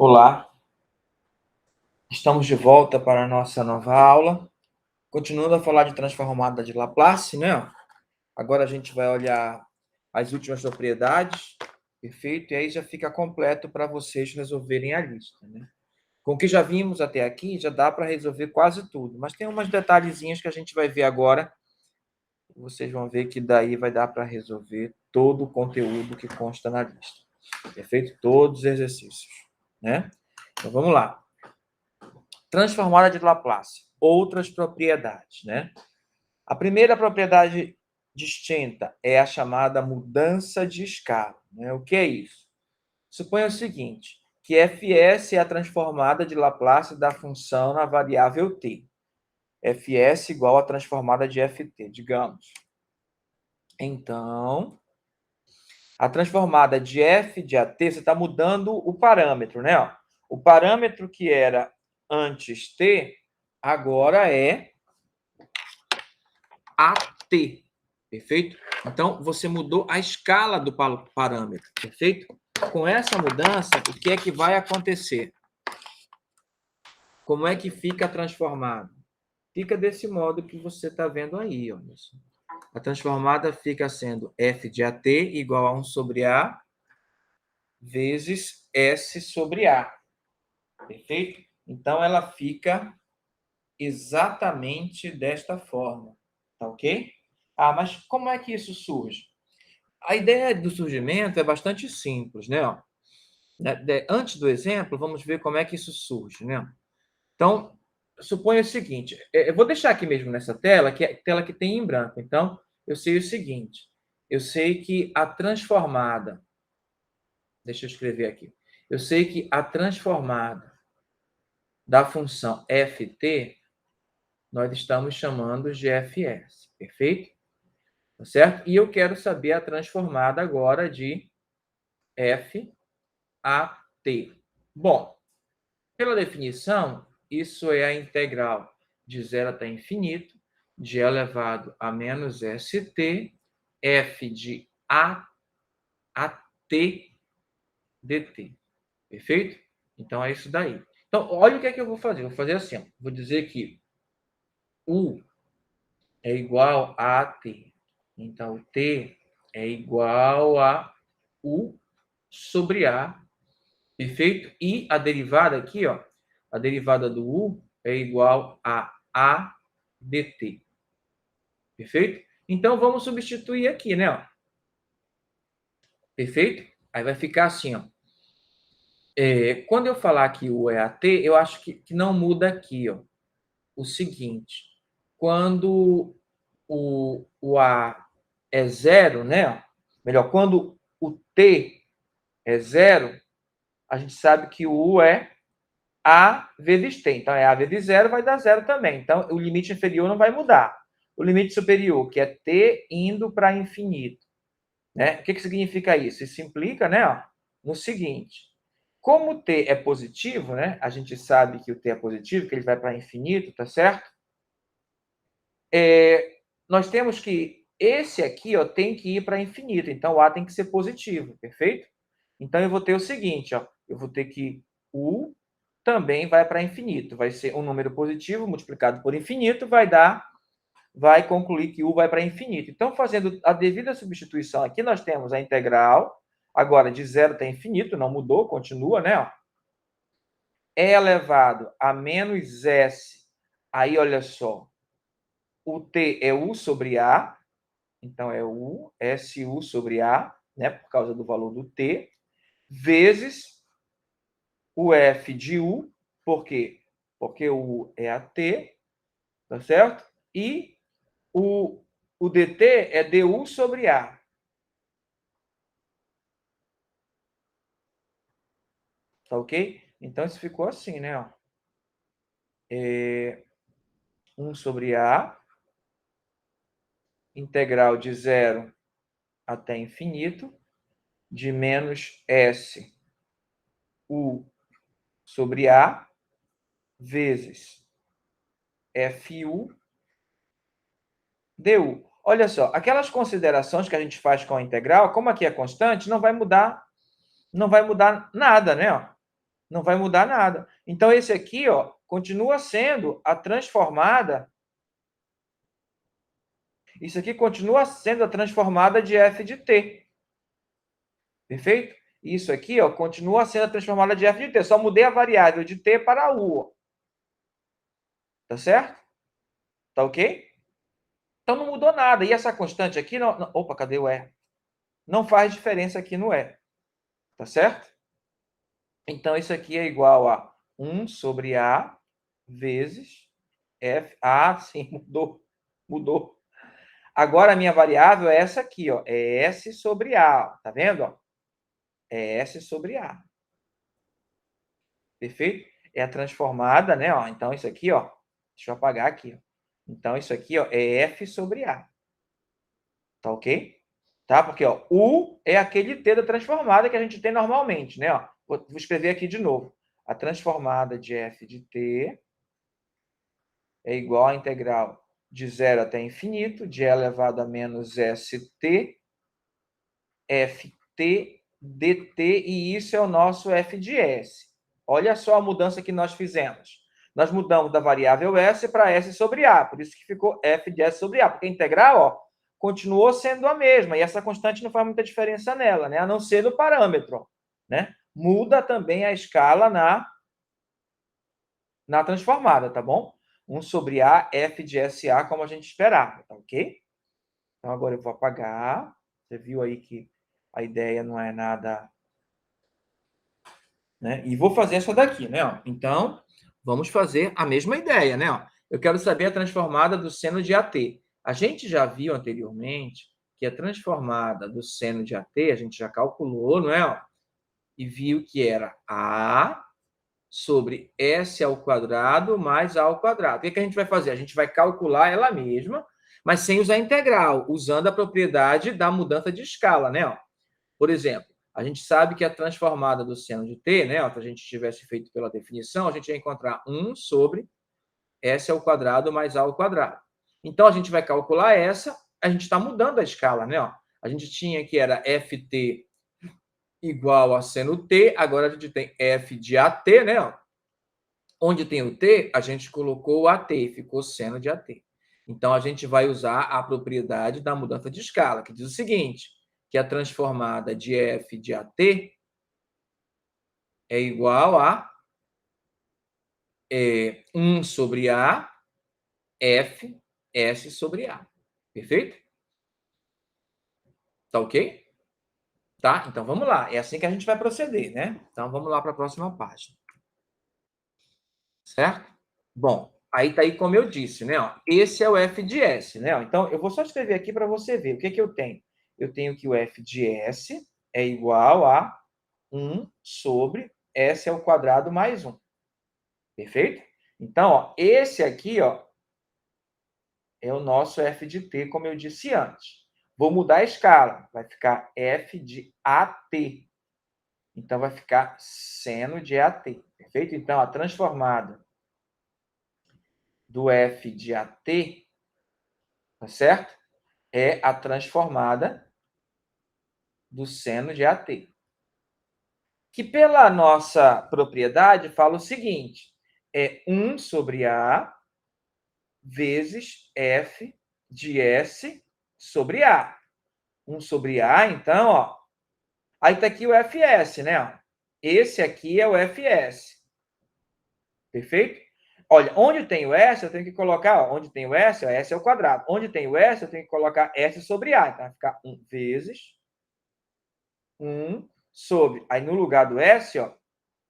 Olá, estamos de volta para a nossa nova aula. Continuando a falar de transformada de Laplace, né? Agora a gente vai olhar as últimas propriedades, perfeito? E aí já fica completo para vocês resolverem a lista, né? Com o que já vimos até aqui, já dá para resolver quase tudo, mas tem umas detalhezinhos que a gente vai ver agora. Vocês vão ver que daí vai dar para resolver todo o conteúdo que consta na lista, perfeito? Todos os exercícios, né? Então vamos lá. Transformada de Laplace, outras propriedades, né? A primeira propriedade distinta é a chamada mudança de escala, né? O que é isso? Suponha o seguinte, que fs é a transformada de Laplace da função na variável t. Fs igual à transformada de ft, digamos. Então, a transformada de f de at, você está mudando o parâmetro, né? O parâmetro que era antes t, agora é AT, perfeito? Então, você mudou a escala do parâmetro, perfeito? Com essa mudança, o que é que vai acontecer? Como é que fica transformado? Fica desse modo que você está vendo aí, olha só. A transformada fica sendo f de AT igual a 1 sobre A vezes S sobre A, perfeito? Então, ela fica exatamente desta forma, tá ok? Ah, mas como é que isso surge? A ideia do surgimento é bastante simples, né? Antes do exemplo, vamos ver como é que isso surge, né? Então, suponha o seguinte, eu vou deixar aqui mesmo nessa tela, que é a tela que tem em branco. Então, eu sei o seguinte, eu sei que a transformada, deixa eu escrever aqui, eu sei que a transformada da função ft, nós estamos chamando de fs, perfeito? Tá certo? E eu quero saber a transformada agora de f a t. Bom, pela definição, isso é a integral de 0 até infinito, de e elevado a menos st, f de a t dt. Perfeito? Então, é isso daí. Então, olha o que é que eu vou fazer. Vou fazer assim, ó. Vou dizer que u é igual a t. Então, t é igual a u sobre a. Perfeito? E a derivada aqui, ó, a derivada do u é igual a dt. Perfeito? Então, vamos substituir aqui, né? Ó. Perfeito? Aí vai ficar assim, ó. Quando eu falar que o é at, eu acho que não muda aqui, ó. O seguinte, quando o a é zero, né? Melhor, quando o t é zero, a gente sabe que o u é a vezes t. Então, é a vezes zero, vai dar zero também. Então, o limite inferior não vai mudar. O limite superior, que é t indo para infinito. Né? O que significa isso? Isso implica, né, ó, no seguinte. Como o t é positivo, né? A gente sabe que o t é positivo, que ele vai para infinito, tá certo? Nós temos que esse aqui, ó, tem que ir para infinito. Então, o a tem que ser positivo, perfeito? Então, eu vou ter o seguinte, ó, eu vou ter que u também vai para infinito. Vai ser um número positivo multiplicado por infinito, vai concluir que u vai para infinito. Então, fazendo a devida substituição aqui, nós temos a integral, agora de 0 até infinito, não mudou, continua, né? Ó. E elevado a menos s, aí olha só, o t é u sobre a, então é u, SU sobre a, né, por causa do valor do t, vezes o f de u, por quê? Porque o u é a t, tá certo? E o dt é du sobre a. Tá ok? Então, isso ficou assim, né? Ó. 1 sobre a, integral de 0 até infinito, de menos s u sobre a, vezes fu du. Olha só, aquelas considerações que a gente faz com a integral, como aqui é constante, não vai mudar nada, né? Não vai mudar nada. Então, esse aqui, ó, continua sendo a transformada. Isso aqui continua sendo a transformada de f de t. Perfeito? Isso aqui, ó, continua sendo a transformada de f de t. Só mudei a variável de t para u. Ó. Tá certo? Tá ok? Então, não mudou nada. E essa constante aqui... Não... Opa, cadê o e? Não faz diferença aqui no e. Tá certo? Então, isso aqui é igual a 1 sobre a vezes f... Ah, sim, mudou. Mudou. Agora, a minha variável é essa aqui, ó. É S sobre A. Tá vendo? Ó? É S sobre A. Perfeito? É a transformada, né? Ó. Então, isso aqui, ó. Deixa eu apagar aqui. Ó. Então, isso aqui, ó, é F sobre A. Tá ok? Tá? Porque, ó, U é aquele T da transformada que a gente tem normalmente, né? Ó. Vou escrever aqui de novo. A transformada de F de T é igual à integral de 0 até infinito, de E elevado a menos ST, ft dt, e isso é o nosso f de s. Olha só a mudança que nós fizemos. Nós mudamos da variável s para s sobre a, por isso que ficou f de s sobre a, porque a integral, ó, continuou sendo a mesma, e essa constante não faz muita diferença nela, né? A não ser no parâmetro, né? Muda também a escala na transformada, tá bom? 1 sobre a, f de SA, como a gente esperava, tá ok? Então, agora eu vou apagar. Você viu aí que a ideia não é nada... Né? E vou fazer essa daqui, né? Ó. Então, vamos fazer a mesma ideia, né? Ó. Eu quero saber a transformada do seno de AT. A gente já viu anteriormente que a transformada do seno de AT, a gente já calculou, não é? Ó, e viu que era A sobre S ao quadrado mais A ao quadrado. O que a gente vai fazer? A gente vai calcular ela mesma, mas sem usar integral, usando a propriedade da mudança de escala, né? Ó. Por exemplo, a gente sabe que a transformada do seno de t, né, se a gente tivesse feito pela definição, a gente ia encontrar 1 sobre s ao quadrado mais a ao quadrado. Então, a gente vai calcular essa, a gente está mudando a escala, né? Ó. A gente tinha que era ft igual a seno t, agora a gente tem f de at, né? Ó. Onde tem o t, a gente colocou o at, ficou seno de at. Então, a gente vai usar a propriedade da mudança de escala, que diz o seguinte, que a transformada de f de at é igual a 1 sobre A, F, S sobre A. Perfeito? Tá ok? Tá? Então, vamos lá. É assim que a gente vai proceder, né? Então, vamos lá para a próxima página. Certo? Bom, aí tá aí como eu disse, né? Ó, esse é o f de S, né? Ó, então, eu vou só escrever aqui para você ver. O que, que eu tenho? Eu tenho que o f de S é igual a 1 sobre S ao quadrado mais 1. Perfeito? Então, ó, esse aqui, ó, é o nosso f de t, como eu disse antes. Vou mudar a escala. Vai ficar f de at. Então, vai ficar seno de at. Perfeito? Então, a transformada do f de at, tá certo? É a transformada do seno de at. Que, pela nossa propriedade, fala o seguinte. É 1 sobre a vezes f de s sobre a. 1 sobre a, então, ó, aí está aqui o FS, né? Esse aqui é o FS. Perfeito? Olha, onde tem o S, eu tenho que colocar, ó, onde tem o S, ó, S é o quadrado. Onde tem o S, eu tenho que colocar S sobre A. Então, vai ficar 1 vezes 1 sobre... Aí, no lugar do S, ó,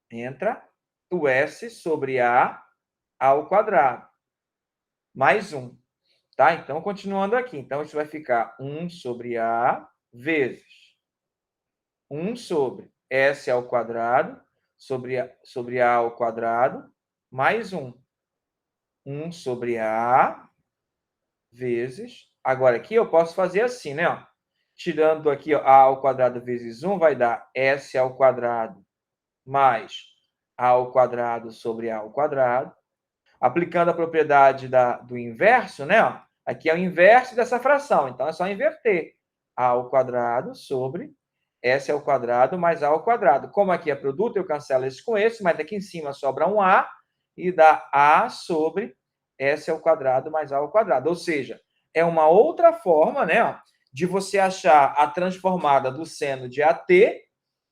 entra o S sobre A ao quadrado. Mais 1. Tá? Então, continuando aqui. Então, isso vai ficar 1 sobre A vezes 1 sobre S ao quadrado sobre A ao quadrado, mais 1. 1 sobre A vezes... Agora, aqui eu posso fazer assim, né? Ó. Tirando aqui ó, A ao quadrado vezes 1, vai dar S ao quadrado mais A ao quadrado sobre A ao quadrado. Aplicando a propriedade do inverso, né? Ó. Aqui é o inverso dessa fração, então é só inverter. A ao quadrado sobre S ao quadrado mais A ao quadrado. Como aqui é produto, eu cancelo esse com esse, mas aqui em cima sobra um A e dá A sobre S ao quadrado mais A ao quadrado. Ou seja, é uma outra forma, né, ó, de você achar a transformada do seno de AT,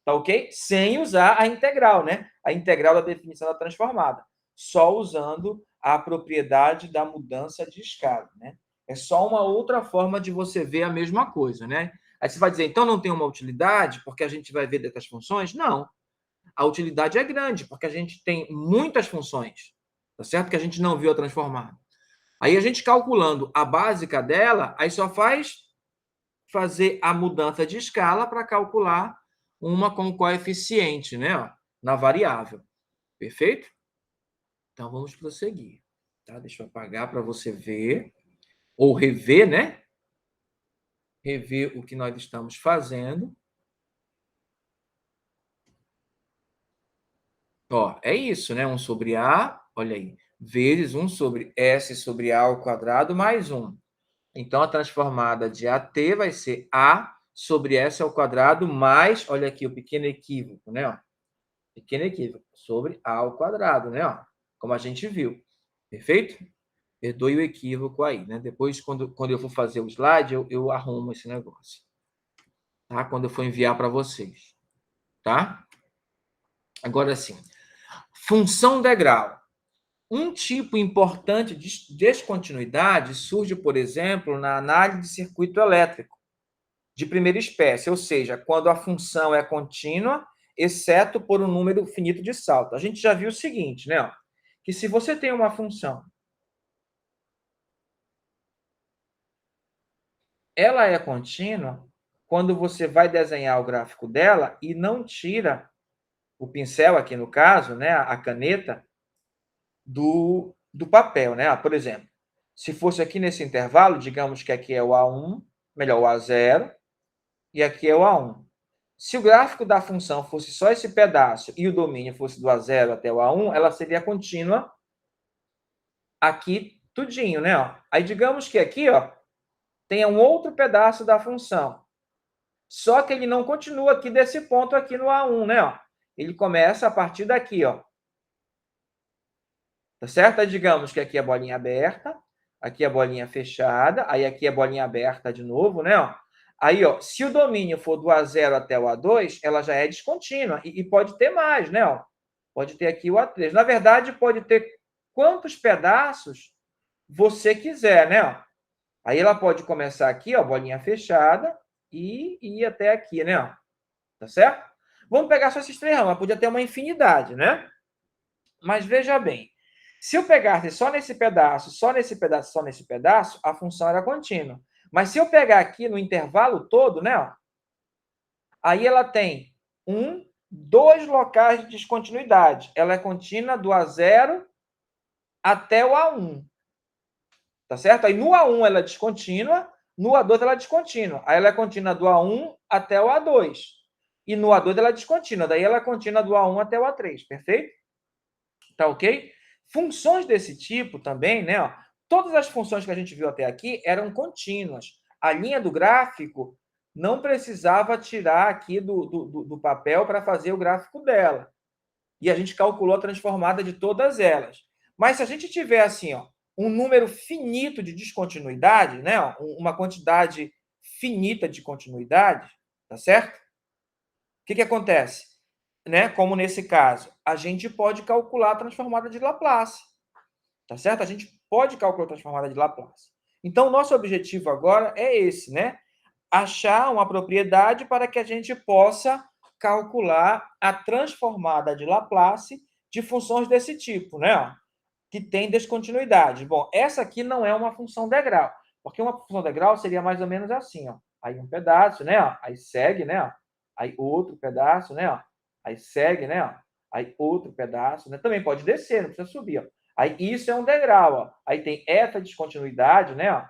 tá ok? Sem usar a integral, né? A integral da definição da transformada. Só usando a propriedade da mudança de escala, né? É só uma outra forma de você ver a mesma coisa, né? Aí você vai dizer, então não tem uma utilidade, porque a gente vai ver dessas funções? Não. A utilidade é grande, porque a gente tem muitas funções, tá certo? Que a gente não viu a transformada. Aí a gente calculando a básica dela, aí só faz fazer a mudança de escala para calcular uma com coeficiente, né? Ó, na variável. Perfeito? Então vamos prosseguir. Tá? Deixa eu apagar para você ver, ou rever, né? Rever o que nós estamos fazendo. Ó, é isso, né? 1 sobre A, olha aí, vezes 1 sobre S sobre A ao quadrado mais 1. Então, a transformada de AT vai ser A sobre S ao quadrado mais, olha aqui, o pequeno equívoco, né? Ó, pequeno equívoco, sobre A ao quadrado, né? Ó, como a gente viu. Perfeito? Perdoe o equívoco aí, né? Depois, quando eu for fazer o slide, eu arrumo esse negócio. Tá? Quando eu for enviar para vocês. Tá? Agora sim. Função degrau. Um tipo importante de descontinuidade surge, por exemplo, na análise de circuito elétrico de primeira espécie, ou seja, quando a função é contínua, exceto por um número finito de saltos. A gente já viu o seguinte, né? Ó, que se você tem uma função, ela é contínua quando você vai desenhar o gráfico dela e não tira o pincel, aqui no caso, né, a caneta, do papel, né? Por exemplo, se fosse aqui nesse intervalo, digamos que aqui é o A1, melhor, o A0, e aqui é o A1. Se o gráfico da função fosse só esse pedaço e o domínio fosse do A0 até o A1, ela seria contínua aqui tudinho, né? Ó. Aí digamos que aqui, ó, tenha um outro pedaço da função. Só que ele não continua aqui desse ponto aqui no A1, né? Ó. Ele começa a partir daqui, ó. Tá certo? Aí digamos que aqui é bolinha aberta, aqui é bolinha fechada, aí aqui é bolinha aberta de novo, né? Ó. Aí, ó, se o domínio for do A0 até o A2, ela já é descontínua. E pode ter mais, né? Ó. Pode ter aqui o A3. Na verdade, pode ter quantos pedaços você quiser, né? Ó. Aí ela pode começar aqui, ó, bolinha fechada, e ir até aqui, né? Ó. Tá certo? Vamos pegar só esses três ramos. Ela podia ter uma infinidade, né? Mas veja bem, se eu pegasse só nesse pedaço, só nesse pedaço, só nesse pedaço, a função era contínua. Mas se eu pegar aqui no intervalo todo, né? Ó, aí ela tem dois locais de descontinuidade. Ela é contínua do A0 até o A1. Tá certo? Aí no A1 ela é descontínua, no A2 ela é descontínua. Aí ela é contínua do A1 até o A2. E no A2 ela é descontínua. Daí ela é contínua do A1 até o A3. Perfeito? Tá ok? Funções desse tipo também, né? Ó, todas as funções que a gente viu até aqui eram contínuas. A linha do gráfico não precisava tirar aqui do papel para fazer o gráfico dela. E a gente calculou a transformada de todas elas. Mas se a gente tiver assim, ó, um número finito de descontinuidade, né? Ó, uma quantidade finita de continuidade, tá certo? O que acontece? Né? Como nesse caso, a gente pode calcular a transformada de Laplace. Tá certo? A gente pode calcular a transformada de Laplace. Então, o nosso objetivo agora é esse, né? Achar uma propriedade para que a gente possa calcular a transformada de Laplace de funções desse tipo, né? Que tem descontinuidade. Bom, essa aqui não é uma função degrau, porque uma função degrau seria mais ou menos assim, ó. Aí um pedaço, né? Aí segue, né? Aí outro pedaço, né? Aí segue, né? Aí outro pedaço, né? Também pode descer, não precisa subir, ó. Aí isso é um degrau, ó. Aí tem essa descontinuidade, né?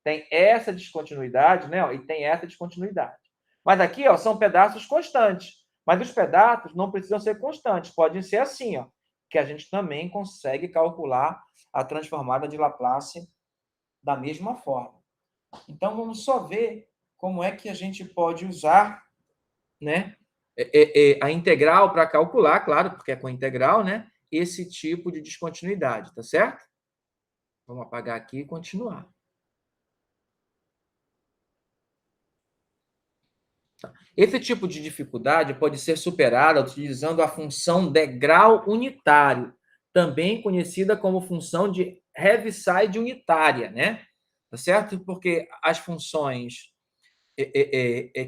Tem essa descontinuidade, né? E tem essa descontinuidade. Mas aqui, ó, são pedaços constantes. Mas os pedaços não precisam ser constantes, podem ser assim, ó, que a gente também consegue calcular a transformada de Laplace da mesma forma. Então, vamos só ver como é que a gente pode usar né, a integral para calcular, claro, porque é com integral, né, esse tipo de descontinuidade, tá certo? Vamos apagar aqui e continuar. Esse tipo de dificuldade pode ser superada utilizando a função degrau unitário, também conhecida como função de Heaviside unitária, né? Tá certo? Porque as funções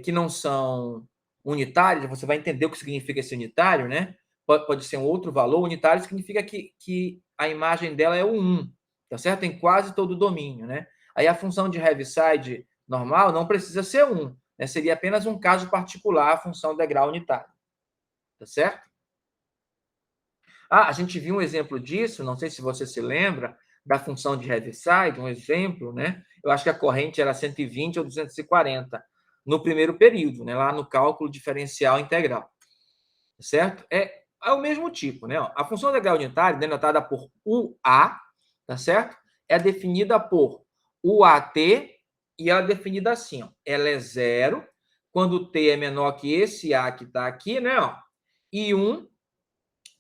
que não são unitárias, você vai entender o que significa esse unitário, né? Pode ser um outro valor. Unitário significa que a imagem dela é o 1, tá certo? Em quase todo o domínio, né? Aí a função de Heaviside normal não precisa ser 1, né? Seria apenas um caso particular a função degrau unitário, tá certo? Ah, a gente viu um exemplo disso, não sei se você se lembra, da função de Heaviside, um exemplo, né? Eu acho que a corrente era 120 ou 240 no primeiro período, né? Lá no cálculo diferencial integral, certo? É o mesmo tipo, né? A função integral unitária, denotada por UA, tá certo? É definida por UAT e ela é definida assim, ó. Ela é zero quando t é menor que esse A que está aqui, né? Ó, e 1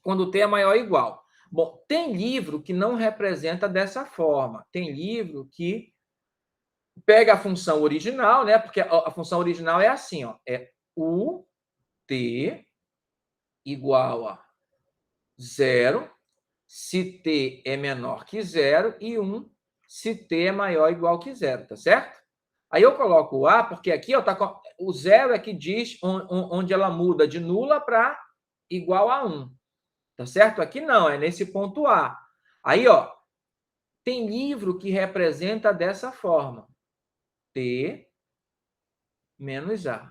quando t é maior ou igual. Bom, tem livro que não representa dessa forma. Tem livro que pega a função original, né? Porque a função original é assim, ó, é u t igual a zero se t é menor que zero e 1 se t é maior ou igual que zero, tá certo? Aí eu coloco o a porque aqui ó, o zero é que diz onde ela muda de nula para igual a 1. Tá certo? Aqui não, é nesse ponto A. Aí, ó, tem livro que representa dessa forma. T menos A,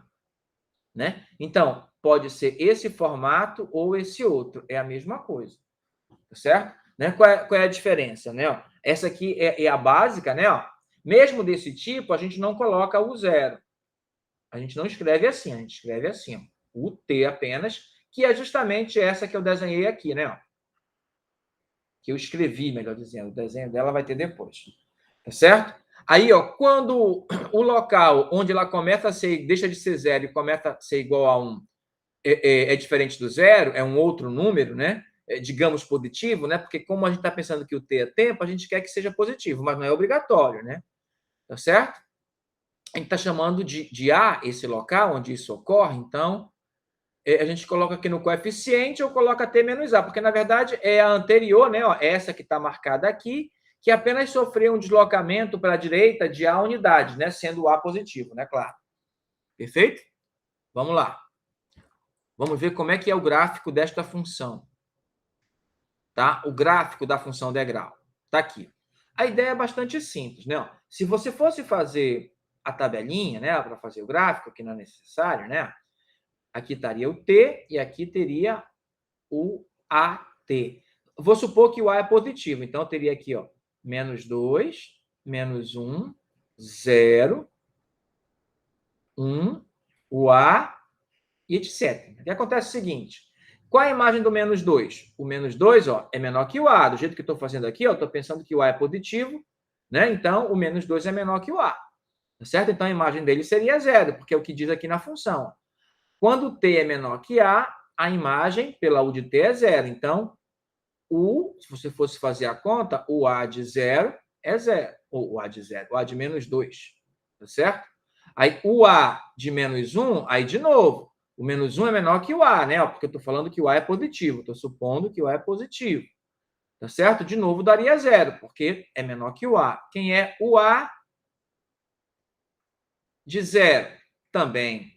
né? Então, pode ser esse formato ou esse outro. É a mesma coisa. Tá certo? Né? Qual é a diferença, né? Ó, essa aqui é a básica, né? Ó, mesmo desse tipo, a gente não coloca o zero. A gente não escreve assim, a gente escreve assim, ó, o T apenas, que é justamente essa que eu desenhei aqui, né? Ó, que eu escrevi, melhor dizendo, o desenho dela vai ter depois, tá certo? Aí, ó, quando o local onde ela começa a ser, deixa de ser zero e começa a ser igual a 1 é diferente do zero, é um outro número, né? Digamos positivo, né? Porque como a gente está pensando que o t é tempo, a gente quer que seja positivo, mas não é obrigatório, né? Tá certo? A gente está chamando de A esse local onde isso ocorre, então a gente coloca aqui no coeficiente ou coloca t menos a, porque na verdade é a anterior, né? Ó, essa que está marcada aqui, que apenas sofreu um deslocamento para a direita de a unidade, né? Sendo o a positivo, né? Claro. Perfeito? Vamos lá. Vamos ver como é que é o gráfico desta função. Tá? O gráfico da função degrau. Está aqui. A ideia é bastante simples, né? Se você fosse fazer a tabelinha, né, para fazer o gráfico, que não é necessário, né? Aqui estaria o t e aqui teria o AT. Vou supor que o A é positivo, então eu teria aqui, ó, menos 2, menos 1, 0, 1, o A e etc. O que acontece é o seguinte, qual é a imagem do menos 2? O menos 2 ó, é menor que o A. Do jeito que eu estou fazendo aqui, estou pensando que o A é positivo, né? Então o menos 2 é menor que o A. Tá certo? Então a imagem dele seria zero, porque é o que diz aqui na função. Quando t é menor que a imagem pela u de t é zero. Então, se você fosse fazer a conta, o A de zero é zero. Ou o A de zero, o A de menos 2. Tá certo? Aí o A de menos 1, aí de novo. O menos 1 é menor que o A, né? Porque eu estou falando que o A é positivo. Estou supondo que o A é positivo. Tá certo? De novo, daria zero, porque é menor que o A. Quem é o A de zero? Também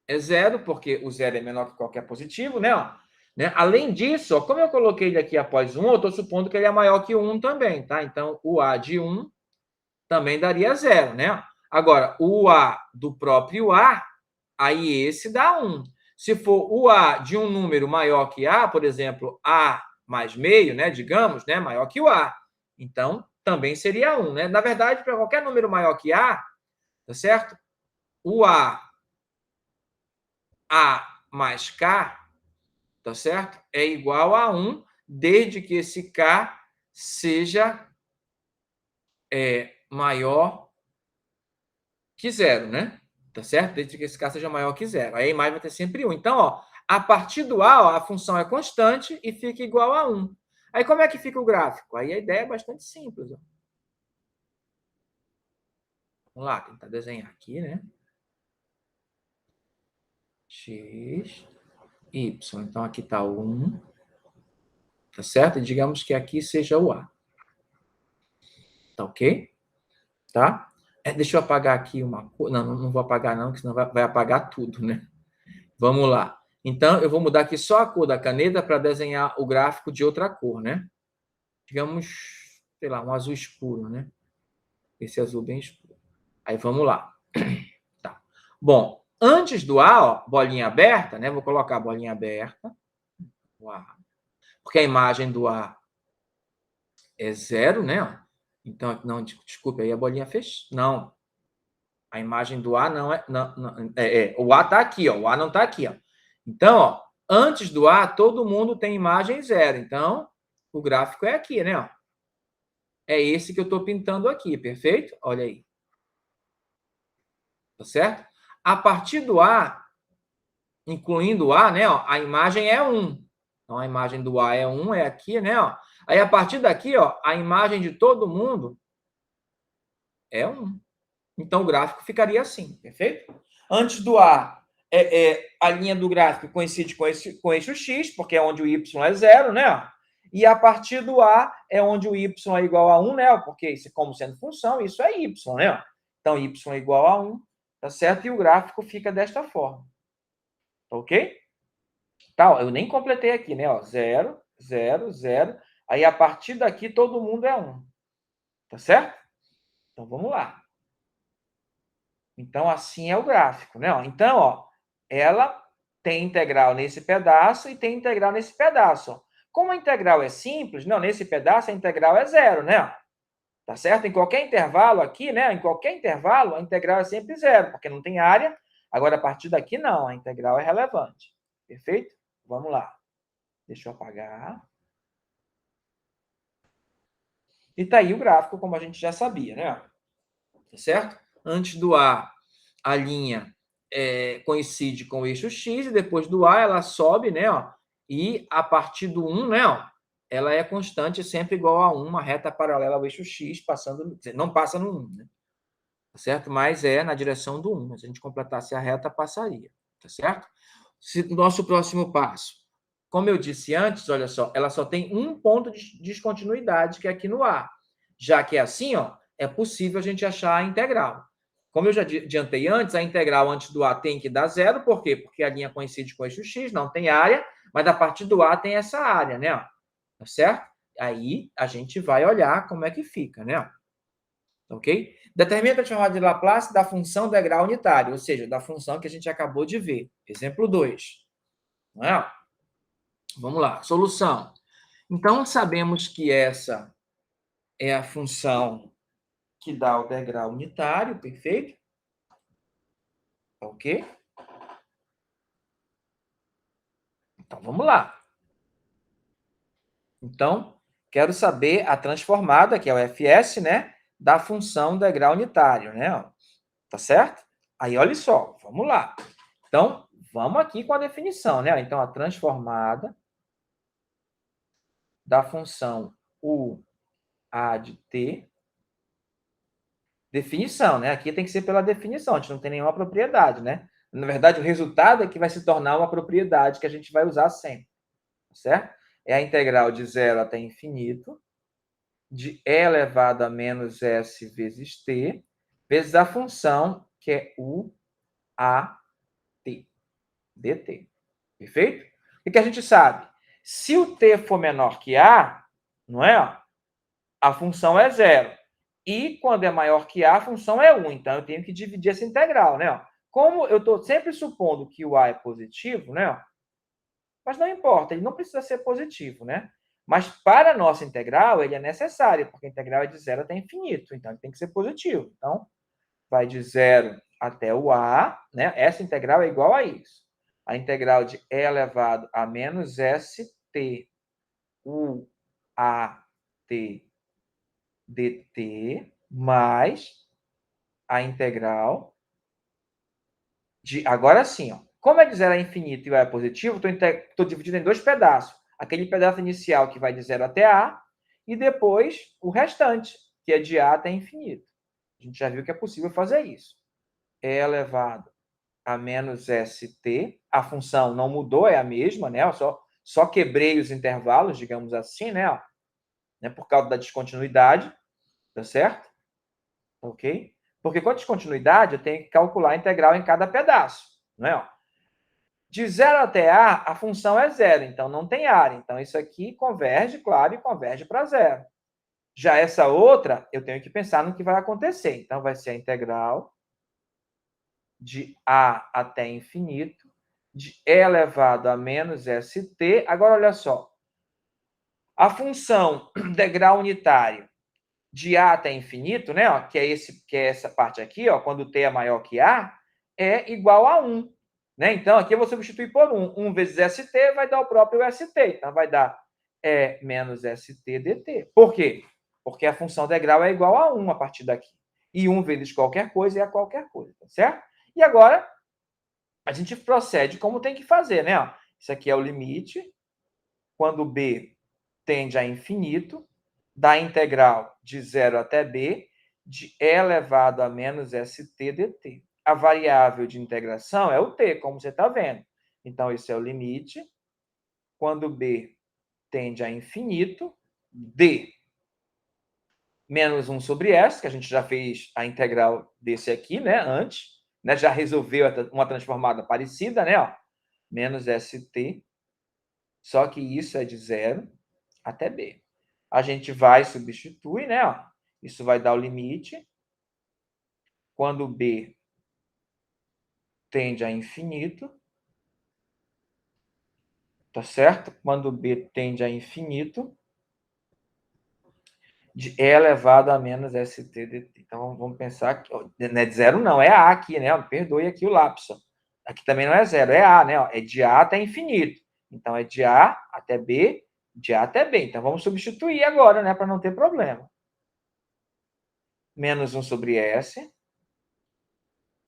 é zero, porque o zero é menor que qualquer positivo, né? Ó, né? Além disso, ó, como eu coloquei ele aqui após 1, eu estou supondo que ele é maior que 1 também, tá? Então, o A de 1 também daria zero, né? Agora, o A do próprio A, aí esse dá 1. Se for o A de um número maior que A, por exemplo, A mais meio, né? Digamos, né? Maior que o A. Então, também seria 1, né? Na verdade, para qualquer número maior que A, tá certo? O A mais K, tá certo? É igual a 1, desde que esse K seja maior que zero, né? Tá certo? Desde que esse k seja maior que zero. Aí a imagem vai ter sempre 1. Então, ó, a partir do A, ó, a função é constante e fica igual a 1. Aí como é que fica o gráfico? Aí a ideia é bastante simples. Ó. Vamos lá, tentar desenhar aqui, né? X, Y. Então, aqui está o 1. Tá certo? E digamos que aqui seja o A. Tá ok? Tá? Deixa eu apagar aqui uma cor. Não vou apagar não, porque senão vai apagar tudo, né? Vamos lá. Então, eu vou mudar aqui só a cor da caneta para desenhar o gráfico de outra cor, né? Digamos, sei lá, um azul escuro, né? Esse azul bem escuro. Aí, vamos lá. Tá. Bom, antes do A, ó, bolinha aberta, né? Vou colocar a bolinha aberta. O A. Porque a imagem do A é 0, né? Então, não, desculpa, aí a bolinha fez. Não. A imagem do A não é. O A está aqui, ó. O A não está aqui, ó. Então, ó, antes do A, todo mundo tem imagem 0. Então, o gráfico é aqui, né? Ó. É esse que eu estou pintando aqui, perfeito? Olha aí. Tá certo? A partir do A, incluindo o A, né? Ó, a imagem é 1. Então, a imagem do A é 1, é aqui, né? Ó. Aí, a partir daqui, ó, a imagem de todo mundo é 1. Então, o gráfico ficaria assim, perfeito? Antes do A, a linha do gráfico coincide com o eixo X, porque é onde o Y é 0, né? E a partir do A é onde o Y é igual a 1, né? Porque isso, como sendo função, isso é Y, né? Então, Y é igual a 1, tá certo? E o gráfico fica desta forma. Ok? Tá, eu nem completei aqui, né? Ó, 0, 0, 0. Aí, a partir daqui, todo mundo é 1. Tá certo? Então, vamos lá. Então, assim é o gráfico, né? Então, ó, ela tem integral nesse pedaço e tem integral nesse pedaço. Como a integral é simples, não, nesse pedaço a integral é 0, né? Tá certo? Em qualquer intervalo aqui, né? Em qualquer intervalo, a integral é sempre 0, porque não tem área. Agora, a partir daqui, não, a integral é relevante. Perfeito? Vamos lá. Deixa eu apagar. E tá aí o gráfico, como a gente já sabia, né? Tá certo? Antes do a linha coincide com o eixo X, e depois do A ela sobe, né? Ó, e a partir do 1, né? Ó, ela é constante, sempre igual a 1, uma reta paralela ao eixo X, passando, não passa no 1, né? Tá certo? Mas é na direção do 1. Se a gente completasse a reta, passaria. Tá certo? Nosso próximo passo. Como eu disse antes, olha só, ela só tem um ponto de descontinuidade, que é aqui no A. Já que é assim, ó, é possível a gente achar a integral. Como eu já adiantei antes, a integral antes do A tem que dar 0, por quê? Porque a linha coincide com o eixo X, não tem área, mas a partir do A tem essa área, né? Tá certo? Aí a gente vai olhar como é que fica, né? Ok? Determina a transformada de Laplace da função degrau unitário, ou seja, da função que a gente acabou de ver. Exemplo 2. Não é? Vamos lá. Solução. Então, sabemos que essa é a função que dá o degrau unitário, perfeito? Ok? Então, vamos lá. Então, quero saber a transformada, que é o fs, né? Da função degrau unitário, né? Tá certo? Aí, olha só, vamos lá. Então, vamos aqui com a definição, né? Então, a transformada da função u a de t, definição, né? Aqui tem que ser pela definição, a gente não tem nenhuma propriedade, né? Na verdade, o resultado é que vai se tornar uma propriedade que a gente vai usar sempre, certo? É a integral de 0 até infinito, de e elevado a menos s vezes t, vezes a função que é u a t, dt. Perfeito? O que a gente sabe? Se o t for menor que a, não é? A função é 0. E quando é maior que a função é 1. Então, eu tenho que dividir essa integral, né? Como eu estou sempre supondo que o a é positivo, né? Mas não importa, ele não precisa ser positivo, né? Mas para a nossa integral, ele é necessário, porque a integral é de 0 até infinito. Então, ele tem que ser positivo. Então, vai de 0 até o a, né? Essa integral é igual a isso. A integral de e elevado a menos st u a t dt mais a integral Agora sim, ó. Como é de 0 a infinito e o A é positivo, estou dividindo em dois pedaços. Aquele pedaço inicial que vai de 0 até A, e depois o restante, que é de A até infinito. A gente já viu que é possível fazer isso. E elevado a menos st. A função não mudou, é a mesma, né? Eu só quebrei os intervalos, digamos assim, né? Por causa da descontinuidade, tá certo? Ok? Porque com a descontinuidade, eu tenho que calcular a integral em cada pedaço, né? De 0 até A, a função é zero, então não tem área. Então, isso aqui converge, claro, e converge para zero. Já essa outra, eu tenho que pensar no que vai acontecer. Então, vai ser a integral de A até infinito, de E elevado a menos st. Agora, olha só. A função degrau unitário de A até infinito, né, ó, que é essa parte aqui, ó, quando T é maior que A, é igual a 1. Né? Então, aqui eu vou substituir por 1. 1 vezes st vai dar o próprio st. Então, vai dar E menos st dt. Por quê? Porque a função degrau é igual a 1 a partir daqui. E 1 vezes qualquer coisa é qualquer coisa, tá certo? E agora, a gente procede como tem que fazer, né? Ó, isso aqui é o limite. Quando b tende a infinito, da integral de 0 até b, de E elevado a menos st dt. A variável de integração é o t, como você está vendo. Então, esse é o limite. Quando b tende a infinito, d menos 1 sobre s, que a gente já fez a integral desse aqui, né, antes, né, já resolveu uma transformada parecida, né, ó, menos st, só que isso é de 0 até b. A gente vai substituir, né, ó, isso vai dar o limite. Quando b tende a infinito, tá certo? Quando b tende a infinito, de E elevado a menos st dt. Então, vamos pensar que não é de zero, não, é A aqui, né? Perdoe aqui o lapso. Aqui também não é zero, é A, né? É de A até infinito. Então, é de A até B, de A até B. Então, vamos substituir agora, né? Para não ter problema. Menos 1 sobre S.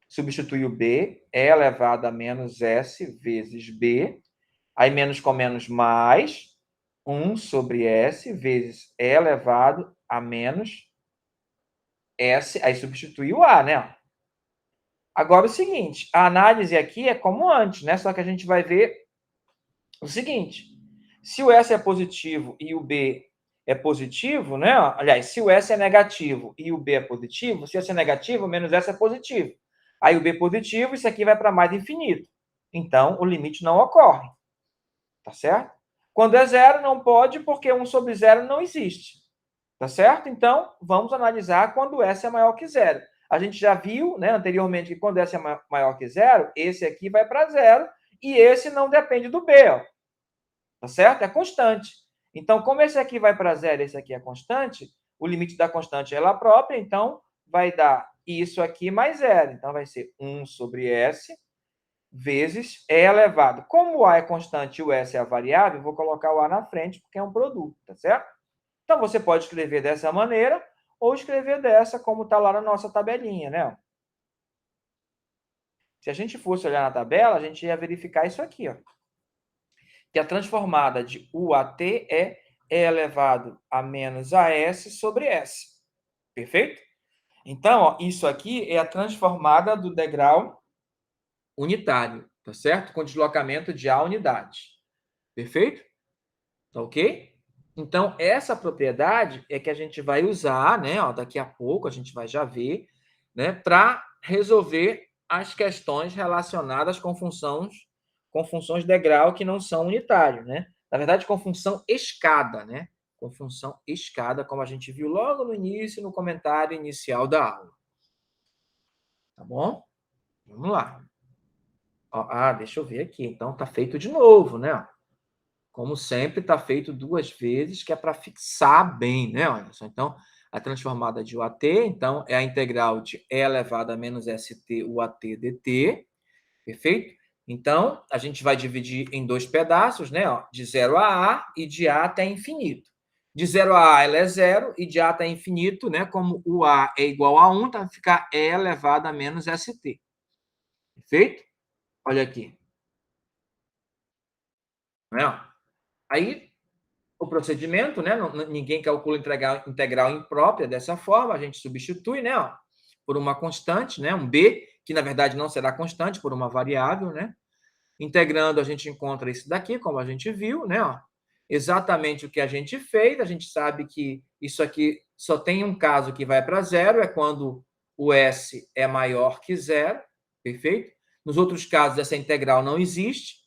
Substitui o B, E elevado a menos S vezes B. Aí, menos com menos, mais 1 sobre S vezes E elevado a menos S, aí substitui o A, né? Agora, o seguinte, a análise aqui é como antes, né? Só que a gente vai ver o seguinte, se o S é positivo e o B é positivo, né? Aliás, se o S é negativo e o B é positivo, se S é negativo, menos S é positivo. Aí o B é positivo, isso aqui vai para mais infinito. Então, o limite não ocorre. Tá certo? Quando é zero, não pode, porque 1 sobre zero não existe. Tá certo? Então, vamos analisar quando S é maior que zero. A gente já viu, né, anteriormente, que quando S é maior que zero, esse aqui vai para zero e esse não depende do B. Ó. Tá certo? É constante. Então, como esse aqui vai para zero e esse aqui é constante, o limite da constante é ela própria, então vai dar isso aqui mais zero. Então, vai ser 1 sobre S vezes E elevado. Como o A é constante e o S é a variável, vou colocar o A na frente, porque é um produto, tá certo? Então, você pode escrever dessa maneira ou escrever dessa, como está lá na nossa tabelinha, né? Se a gente fosse olhar na tabela, a gente ia verificar isso aqui, ó. Que a transformada de U a T é E elevado a menos AS sobre S. Perfeito? Então, ó, isso aqui é a transformada do degrau unitário, tá certo? Com deslocamento de A unidade. Perfeito? Tá ok? Então, essa propriedade é que a gente vai usar, né? Ó, daqui a pouco a gente vai já ver, né? Para resolver as questões relacionadas com funções degrau que não são unitárias, né? Na verdade, com função escada, né? Com função escada, como a gente viu logo no início, no comentário inicial da aula. Tá bom? Vamos lá. Ó, deixa eu ver aqui. Então, tá feito de novo, né? Como sempre, está feito 2 vezes, que é para fixar bem, né? Olha só, então, a transformada de UAT, então, é a integral de E elevado a menos ST UAT dt, perfeito? Então, a gente vai dividir em 2 pedaços, né? Ó, de 0 a A e de A até infinito. De 0 a A, ela é 0, e de A até infinito, né? Como o A é igual a 1, então vai ficar E elevado a menos ST. Perfeito? Olha aqui. Né? Aí, o procedimento, né? Ninguém calcula integral imprópria dessa forma, a gente substitui, né? Por uma constante, né? Um b, que na verdade não será constante, por uma variável, né? Integrando, a gente encontra isso daqui, como a gente viu, né? Exatamente o que a gente fez, a gente sabe que isso aqui só tem um caso que vai para zero, é quando o s é maior que zero, perfeito? Nos outros casos, essa integral não existe,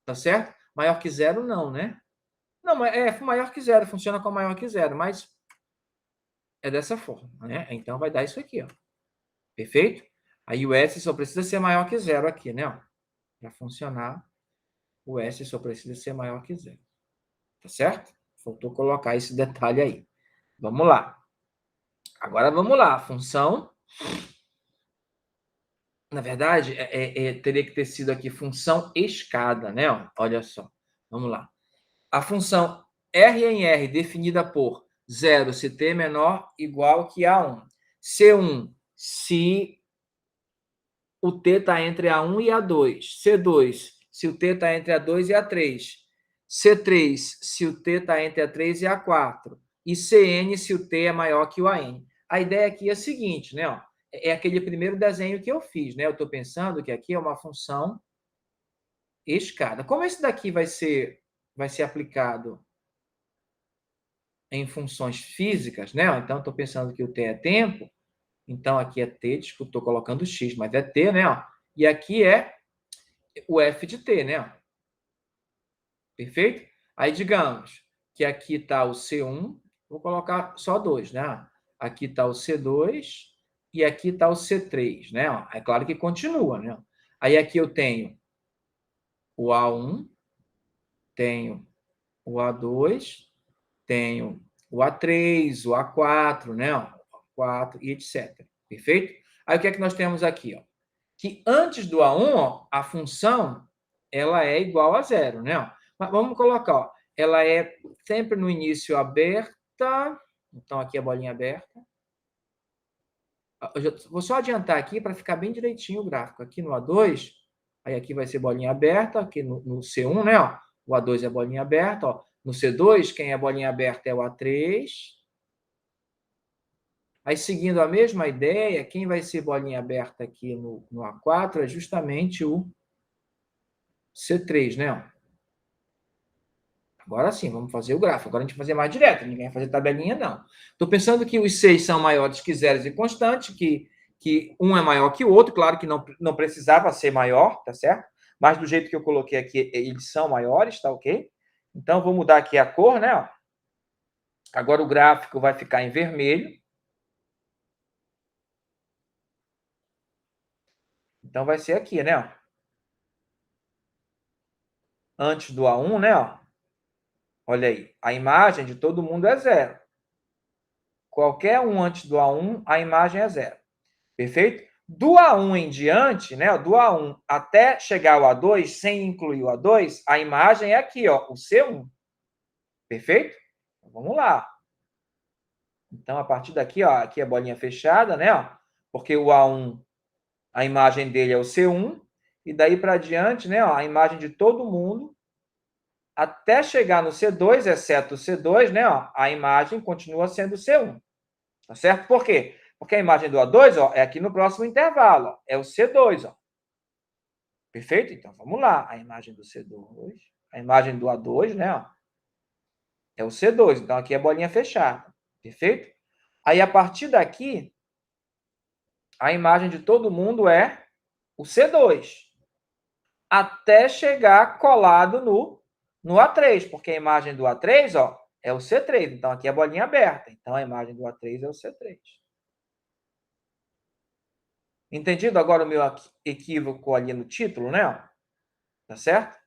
tá certo? Maior que zero, não, né? Não, é maior que zero, funciona com maior que zero, mas é dessa forma, né? Então, vai dar isso aqui, ó. Perfeito? Aí o S só precisa ser maior que zero aqui, né? Para funcionar, o S só precisa ser maior que zero. Tá certo? Faltou colocar esse detalhe aí. Vamos lá. Agora, vamos lá. A função... Na verdade, teria que ter sido aqui função escada, né? Olha só. Vamos lá. A função R em R definida por 0 se t menor igual que A1. C1 se o t está entre A1 e A2. C2 se o t está entre A2 e A3. C3 se o t está entre A3 e A4. E Cn se o t é maior que o An. A ideia aqui é a seguinte, né? É aquele primeiro desenho que eu fiz, né? Eu estou pensando que aqui é uma função escada. Como esse daqui vai ser aplicado em funções físicas, né? Então, estou pensando que o t é tempo, então aqui é t, desculpa, estou colocando x, mas é t, né? E aqui é o f de t, né? Perfeito? Aí, digamos que aqui está o C1, vou colocar só 2, né? Aqui está o C2 e aqui está o C3, né? É claro que continua, né? Aí aqui eu tenho o A1, tenho o A2, tenho o A3, o A4, né? O A4 e etc. Perfeito? Aí o que é que nós temos aqui? Ó? Que antes do A1, ó, a função ela é igual a zero, né? Mas vamos colocar, ó, ela é sempre no início aberta, então aqui a bolinha aberta. Vou só adiantar aqui para ficar bem direitinho o gráfico. Aqui no A2, aí aqui vai ser bolinha aberta, aqui no C1, né? Ó, o A2 é bolinha aberta, ó. No C2, quem é bolinha aberta é o A3. Aí, seguindo a mesma ideia, quem vai ser bolinha aberta aqui no A4 é justamente o C3, né? Agora sim, vamos fazer o gráfico. Agora a gente vai fazer mais direto, ninguém vai fazer tabelinha, não. Estou pensando que os 6 são maiores que zeros e constante, que um é maior que o outro, claro que não precisava ser maior, tá certo? Mas do jeito que eu coloquei aqui, eles são maiores, tá ok? Então, vou mudar aqui a cor, né? Agora o gráfico vai ficar em vermelho. Então, vai ser aqui, né? Antes do A1, né? Olha aí, a imagem de todo mundo é zero. Qualquer um antes do A1, a imagem é zero. Perfeito? Do A1 em diante, né? Do A1 até chegar ao A2, sem incluir o A2, a imagem é aqui, ó, o C1. Perfeito? Então, vamos lá. Então, a partir daqui, ó, aqui é a bolinha fechada, né? Ó, porque o A1, a imagem dele é o C1, e daí para diante, né? Ó, a imagem de todo mundo, até chegar no C2, exceto o C2, né? Ó, a imagem continua sendo o C1. Tá certo? Por quê? Porque a imagem do A2, ó, é aqui no próximo intervalo, ó, é o C2, ó. Perfeito? Então, vamos lá. A imagem do C2, a imagem do A2, né? Ó, é o C2. Então, aqui é bolinha fechada. Perfeito? Aí, a partir daqui, a imagem de todo mundo é o C2. Até chegar colado no A3, porque a imagem do A3, ó, é o C3. Então, aqui é bolinha aberta. Então, a imagem do A3 é o C3. Entendido agora o meu equívoco ali no título, né? Tá certo?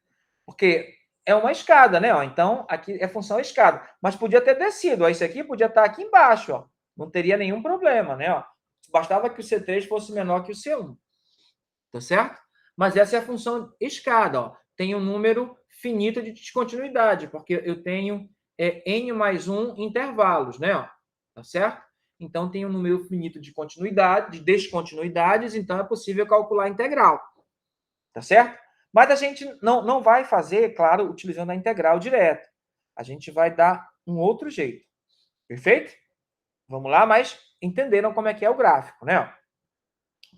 Porque é uma escada, né? Então, aqui é função escada. Mas podia ter descido. Ó, isso aqui podia estar aqui embaixo. Ó. Não teria nenhum problema, né? Ó. Bastava que o C3 fosse menor que o C1. Tá certo? Mas essa é a função escada. Ó. Tem um número finito de descontinuidade, porque eu tenho n mais 1 intervalos, né? Ó. Tá certo? Então, tem um número finito de continuidade, de descontinuidades, então é possível calcular a integral. Tá certo? Mas a gente não vai fazer, claro, utilizando a integral direta. A gente vai dar um outro jeito. Perfeito? Vamos lá, mas entenderam como é que é o gráfico, né?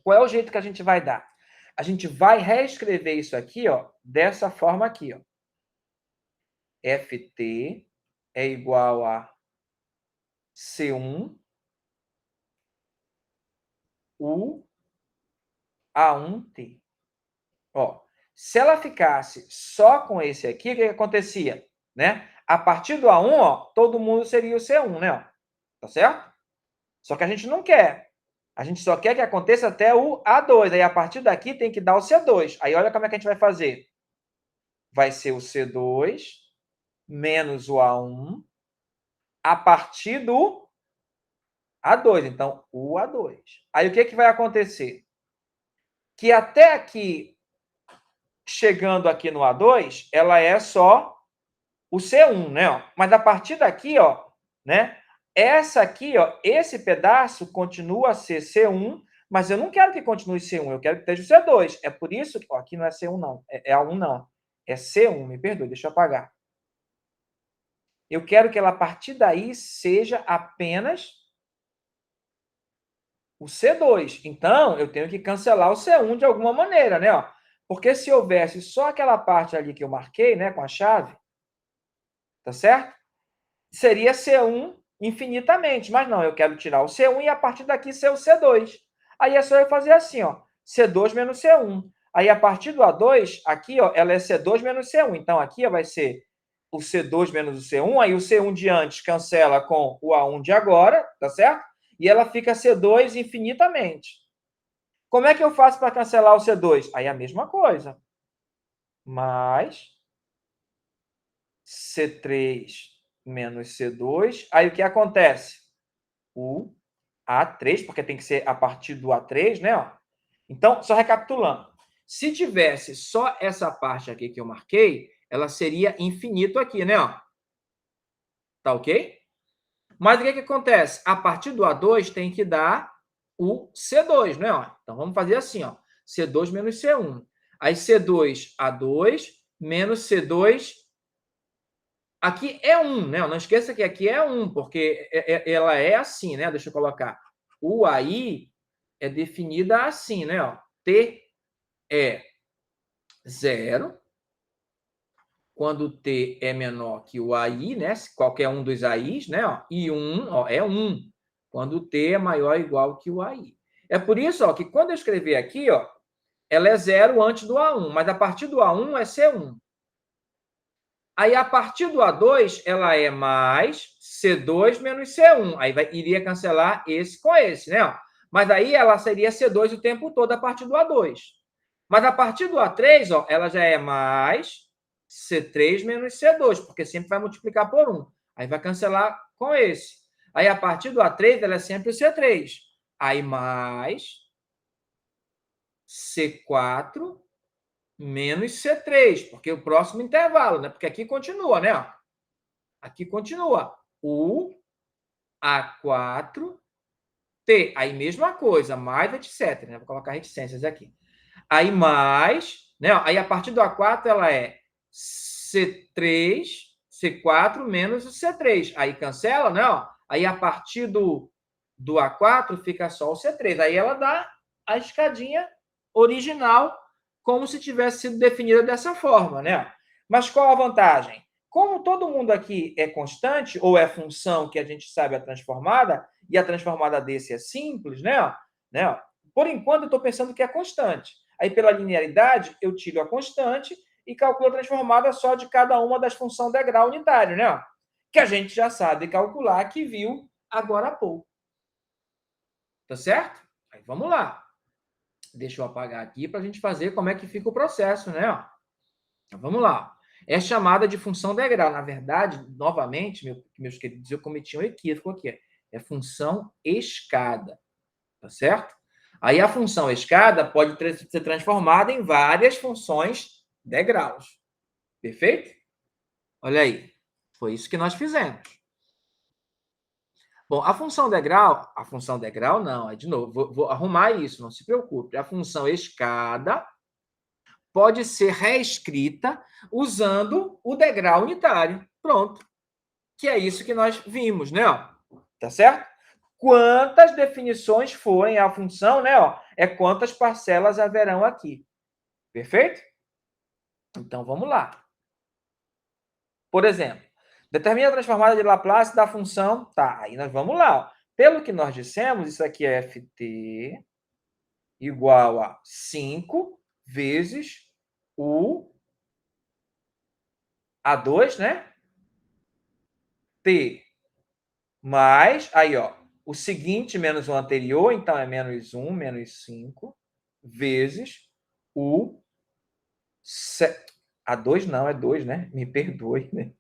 Qual é o jeito que a gente vai dar? A gente vai reescrever isso aqui, ó, dessa forma aqui, ó. Ft é igual a C1 U A1T. Ó, se ela ficasse só com esse aqui, o que acontecia? Né? A partir do A1, ó, todo mundo seria o C1, né? Tá certo? Só que a gente não quer. A gente só quer que aconteça até o A2. Aí, a partir daqui, tem que dar o C2. Aí, olha como é que a gente vai fazer. Vai ser o C2 menos o A1 a partir do A2. Então, o A2. Aí, o que vai acontecer? Que até aqui, chegando aqui no A2, ela é só o C1, né? Mas a partir daqui, ó, né? Essa aqui, ó, esse pedaço continua a ser C1, mas eu não quero que continue C1, eu quero que esteja o C2. É por isso que, ó, aqui não é C1 não, é A1 não. É C1, me perdoe, deixa eu apagar. Eu quero que ela, a partir daí, seja apenas o C2. Então, eu tenho que cancelar o C1 de alguma maneira, né? Porque se houvesse só aquela parte ali que eu marquei, né, com a chave, tá certo? Seria C1 infinitamente, mas não, eu quero tirar o C1 e a partir daqui ser o C2. Aí é só eu fazer assim, ó, C2 menos C1. Aí a partir do A2, aqui, ó, ela é C2 menos C1. Então aqui ó, vai ser o C2 menos o C1, aí o C1 de antes cancela com o A1 de agora, tá certo? E ela fica C2 infinitamente. Como é que eu faço para cancelar o C2? Aí a mesma coisa. Mais C3 menos C2. Aí o que acontece? O A3, porque tem que ser a partir do A3, né? Então, só recapitulando. Se tivesse só essa parte aqui que eu marquei, ela seria infinito aqui, né? Tá ok? Mas o que acontece? A partir do A2 tem que dar o C2, né? Então, vamos fazer assim, ó. C2 menos C1. Aí, C2, A2, menos C2 aqui é 1, né? Não esqueça que aqui é 1, porque ela é assim, né? Deixa eu colocar. O AI é definida assim, né? T é 0, quando T é menor que o AI, né? Qualquer um dos AIs, né? E 1 é 1, quando T é maior ou igual que o AI. É por isso que quando eu escrever aqui, ela é 0 antes do A1, mas a partir do A1 é C1. Aí, a partir do A2, ela é mais C2 menos C1. Aí iria cancelar esse com esse, né? Mas aí ela seria C2 o tempo todo a partir do A2. Mas a partir do A3, ela já é mais C3 menos C2, porque sempre vai multiplicar por 1. Aí vai cancelar com esse. Aí, a partir do A3, ela é sempre o C3. Aí, mais C4 menos C3, porque o próximo intervalo, né? Porque aqui continua, né? Aqui continua. U, A4, T. Aí, mesma coisa, mais etc. Né? Vou colocar reticências aqui. Aí, mais, né? Aí, a partir do A4, ela é C3, C4 menos o C3. Aí, cancela, né? Aí, a partir do A4, fica só o C3. Aí, ela dá a escadinha original, como se tivesse sido definida dessa forma, né? Mas qual a vantagem? Como todo mundo aqui é constante, ou é função que a gente sabe a transformada, e a transformada desse é simples, né? Por enquanto, eu estou pensando que é constante. Aí, pela linearidade, eu tiro a constante e calculo a transformada só de cada uma das funções degrau unitário, né? Que a gente já sabe calcular, que viu agora há pouco. Tá certo? Aí, vamos lá. Deixa eu apagar aqui para a gente fazer como é que fica o processo, né? Então, vamos lá. É chamada de função degrau. Na verdade, novamente, meus queridos, eu cometi um equívoco aqui. É função escada. Tá certo? Aí a função escada pode ser transformada em várias funções degraus. Perfeito? Olha aí. Foi isso que nós fizemos. Bom, a função degrau não, de novo, vou arrumar isso, não se preocupe. A função escada pode ser reescrita usando o degrau unitário. Pronto. Que é isso que nós vimos, né? Tá certo? Quantas definições forem a função, né? É quantas parcelas haverão aqui. Perfeito? Então, vamos lá. Por exemplo, determina a transformada de Laplace da função... Tá, aí nós vamos lá. Pelo que nós dissemos, isso aqui é ft igual a 5 vezes o A2, né? T mais, aí, o seguinte menos o anterior, então é menos 1, menos 5, vezes o... A2 não, é 2, né? Me perdoe, né?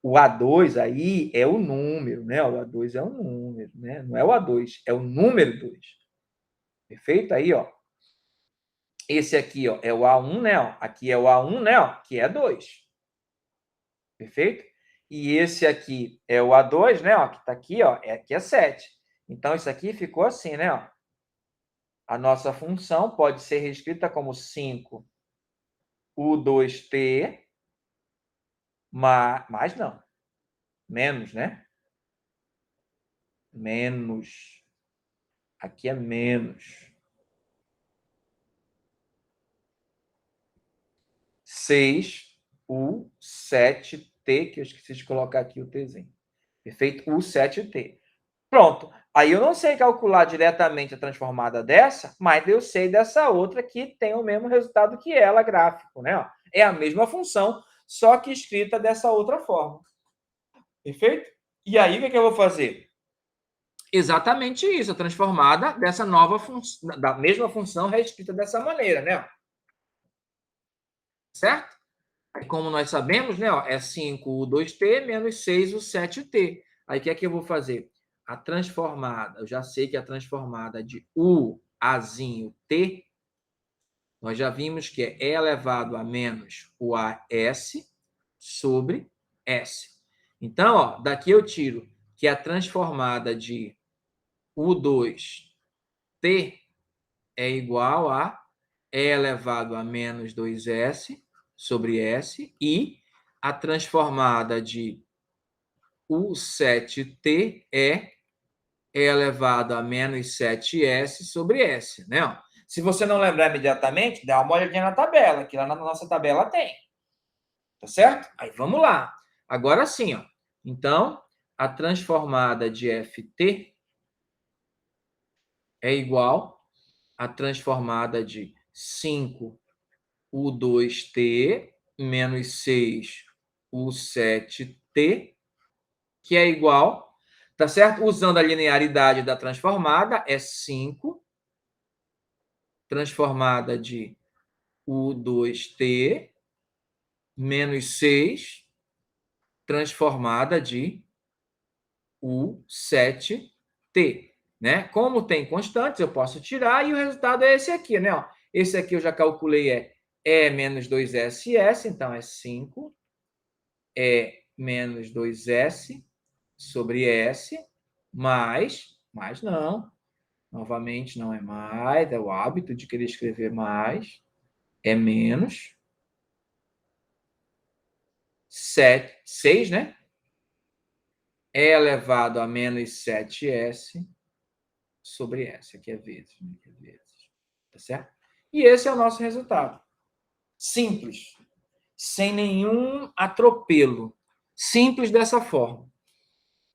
O A2 aí é o número, né? O A2 é o número, né? Não é o A2, é o número 2. Perfeito? Aí, esse aqui, é o A1, né? Aqui é o A1, né? Que é 2. Perfeito? E esse aqui é o A2, né? Que está aqui, aqui é 7. Então, isso aqui ficou assim, né? A nossa função pode ser reescrita como 5 U2T, mais não, menos, né? Menos. Aqui é menos. 6 U7T, que eu esqueci de colocar aqui o Tzinho. Perfeito? U7T. Pronto. Aí eu não sei calcular diretamente a transformada dessa, mas eu sei dessa outra que tem o mesmo resultado que ela, gráfico, né? É a mesma função, só que escrita dessa outra forma. Perfeito? E aí, o que eu vou fazer? Exatamente isso, a transformada dessa nova função, da mesma função reescrita dessa maneira, né? Certo? Aí, como nós sabemos, né, é 5U2T menos 6U7T. Aí, o que é que eu vou fazer? A transformada, eu já sei que a transformada de U, Azinho, T, nós já vimos que é E elevado a menos o AS sobre S. Então, daqui eu tiro que a transformada de U2T é igual a E elevado a menos 2S sobre S, e a transformada de U7T é E elevado a menos 7S sobre S, né? Se você não lembrar imediatamente, dá uma olhadinha na tabela, que lá na nossa tabela tem. Tá certo? Aí vamos lá. Agora sim, Então, a transformada de FT é igual à transformada de 5U2T menos 6U7T, que é igual, tá certo? Usando a linearidade da transformada, é 5, transformada de U2T, menos 6, transformada de U7T. Né? Como tem constantes, eu posso tirar, e o resultado é esse aqui, né? Esse aqui eu já calculei, E menos 2SS, então é 5, E menos 2S sobre S, mais não, novamente não é mais, é o hábito de querer escrever mais, é menos 6, né? E elevado a menos 7S sobre S, aqui é vezes, tá certo? E esse é o nosso resultado. Simples, sem nenhum atropelo, simples dessa forma,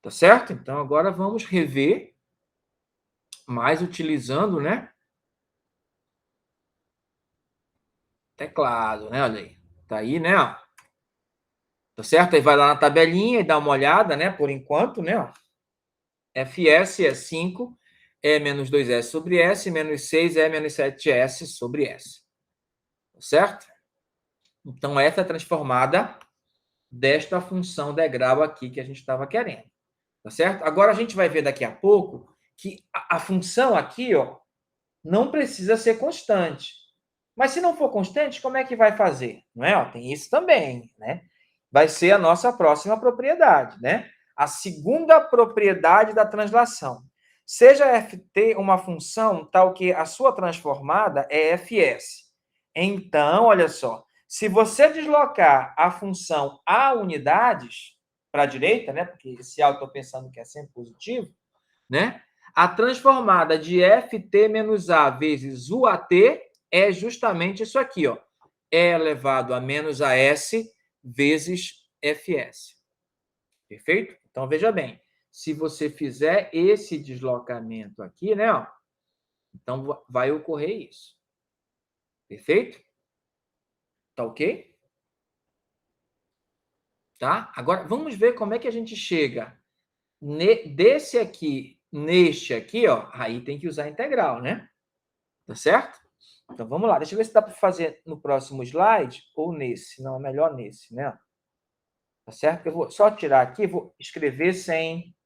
tá certo? Então, agora vamos rever, mais utilizando, né? Teclado, né? Olha aí. Tá aí, né? Tá certo? Aí vai lá na tabelinha e dá uma olhada, né? Por enquanto, né? Fs é 5, E menos 2S sobre S, menos 6, E menos 7S sobre S. Tá certo? Então, essa é a transformada desta função degrau aqui que a gente estava querendo. Tá certo? Agora, a gente vai ver daqui a pouco que a função aqui, não precisa ser constante. Mas se não for constante, como é que vai fazer? Não é? Tem isso também, né? Vai ser a nossa próxima propriedade, né? A segunda propriedade da translação. Seja ft uma função tal que a sua transformada é fs, Então, olha só, se você deslocar a função a unidades para a direita, né? Porque esse A eu estou pensando que é sempre positivo, né? A transformada de ft menos a vezes uat é justamente isso aqui, ó. E elevado a menos as vezes fs. Perfeito? Então, veja bem, se você fizer esse deslocamento aqui, né, ó, então vai ocorrer isso. Perfeito? Tá ok? Tá? Agora, vamos ver como é que a gente chega desse aqui, neste aqui, ó. Aí tem que usar a integral, né? Tá certo? Então, vamos lá. Deixa eu ver se dá para fazer no próximo slide ou nesse. Não, é melhor nesse, né? Tá certo? Eu vou só tirar aqui, vou escrever sem...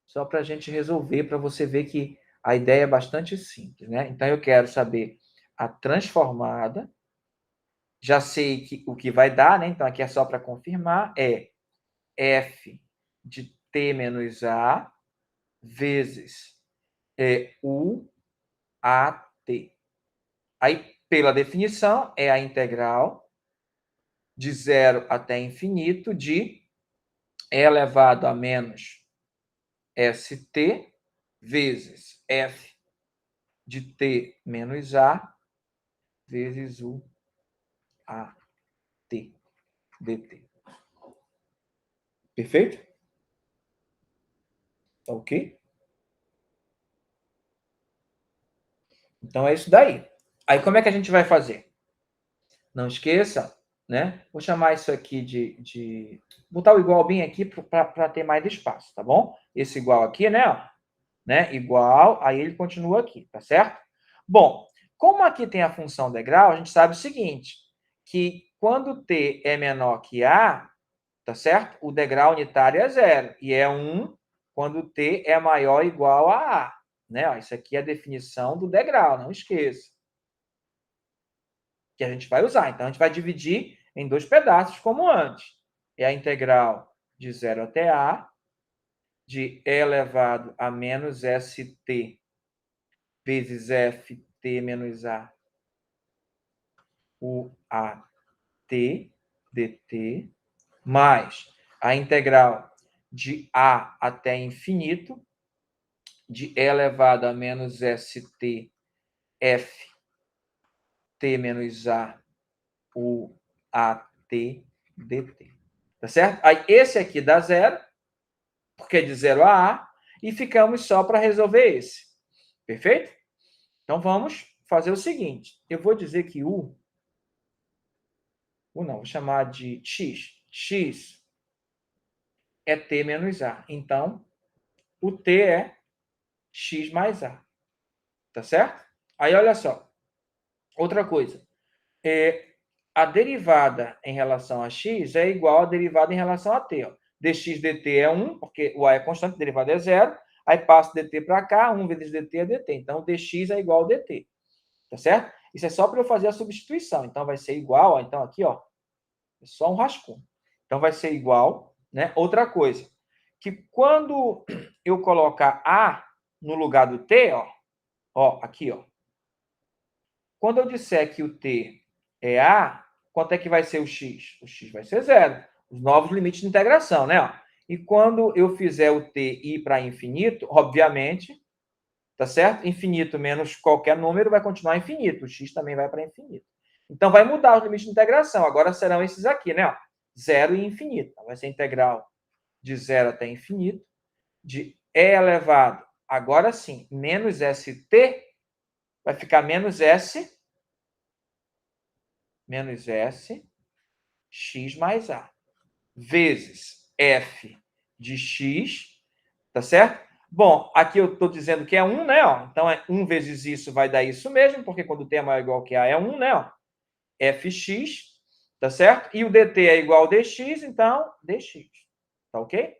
Só para a gente resolver, para você ver que a ideia é bastante simples, né? Então, eu quero saber a transformada. Já sei o que vai dar, né? Então, aqui é só para confirmar. É f de t menos a vezes u a t. Aí, pela definição, é a integral de 0 até infinito de e elevado a menos st vezes f de t menos a vezes u a t dt. Perfeito? Tá ok? Então é isso daí. Aí como é que a gente vai fazer? Não esqueça, né? Vou chamar isso aqui de... botar o igual bem aqui para ter mais espaço, tá bom? Esse igual aqui, né? Né? Igual, aí ele continua aqui, tá certo? Bom, como aqui tem a função degrau, a gente sabe o seguinte, que quando t é menor que a, tá certo? O degrau unitário é 0, e é 1 quando t é maior ou igual a, né? Ó, isso aqui é a definição do degrau, não esqueça. Que a gente vai usar. Então, a gente vai dividir em dois pedaços, como antes. É a integral de 0 até a, de e elevado a menos st vezes ft menos a u a t dt, mais a integral de a até infinito, de e elevado a menos st f t menos a u a t dt. Tá certo? Aí esse aqui dá zero, porque é de 0 a A, e ficamos só para resolver esse. Perfeito? Então, vamos fazer o seguinte. Eu vou dizer que não, vou chamar de x. X é t menos A. Então, o t é x mais A. Tá certo? Aí, olha só. Outra coisa. A derivada em relação a x é igual à derivada em relação a t. Ó. dx dt é 1, porque o a é constante, a derivada é 0. Aí passa dt para cá, 1 vezes dt é dt. Então, dx é igual a dt. Tá certo? Isso é só para eu fazer a substituição. Então, vai ser igual, ó, então aqui, ó, é só um rascunho. Então, vai ser igual, né? Outra coisa, que quando eu colocar a no lugar do t, ó, aqui, ó. Quando eu disser que o t é a, quanto é que vai ser o x? O x vai ser 0. Os novos limites de integração, né? Ó. E quando eu fizer o t ir para infinito, obviamente, tá certo? Infinito menos qualquer número vai continuar infinito. O x também vai para infinito. Então, vai mudar os limites de integração. Agora serão esses aqui, né? Ó, 0 e infinito. Então, vai ser integral de 0 até infinito, de e elevado, agora sim, menos st, vai ficar menos s x mais a, vezes f de x, tá certo? Bom, aqui eu estou dizendo que é 1, né? Ó. Então, 1 vezes isso vai dar isso mesmo, porque quando t é maior ou igual que a é 1, né? Ó. fx, tá certo? E o dt é igual ao dx, então, dx. Tá ok?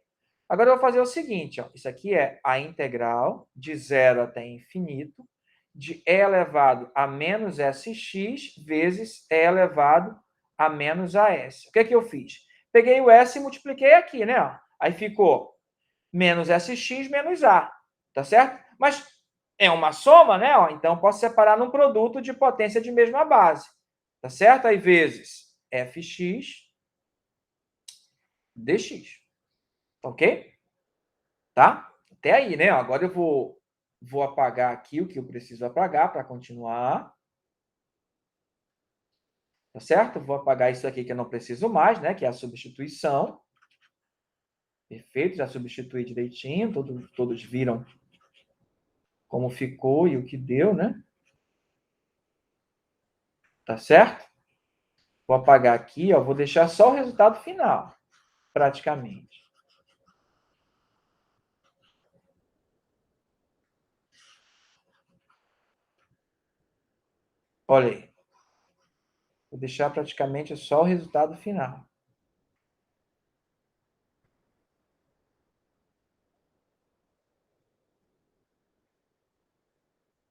Agora eu vou fazer o seguinte, ó. Isso aqui é a integral de 0 até infinito de e elevado a menos sx vezes e elevado a menos as. O que é que eu fiz? Peguei o s e multipliquei aqui, né? Aí ficou menos sx menos a, tá certo? Mas é uma soma, né? Ó, então, posso separar num produto de potência de mesma base. Tá certo? Aí, vezes fx dx. Ok? Tá? Até aí, né? Agora eu vou apagar aqui o que eu preciso apagar para continuar. Tá certo? Vou apagar isso aqui que eu não preciso mais, né? Que é a substituição. Perfeito, já substituí direitinho. Todos viram como ficou e o que deu, né? Tá certo? Vou apagar aqui, ó. Vou deixar só o resultado final, praticamente. Olha aí. Vou deixar praticamente só o resultado final.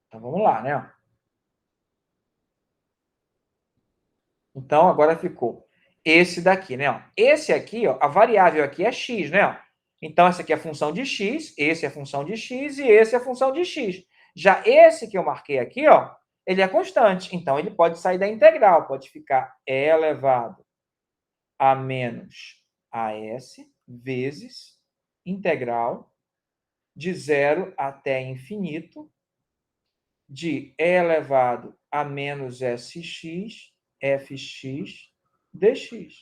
Então, vamos lá, né? Então, agora ficou esse daqui, né? Esse aqui, ó, a variável aqui é x, né? Então, essa aqui é a função de x, esse é a função de x e esse é a função de x. Já esse que eu marquei aqui, ó, ele é constante. Então, ele pode sair da integral. Pode ficar e elevado a menos as vezes integral de 0 até infinito de e elevado a menos sx, fx, dx.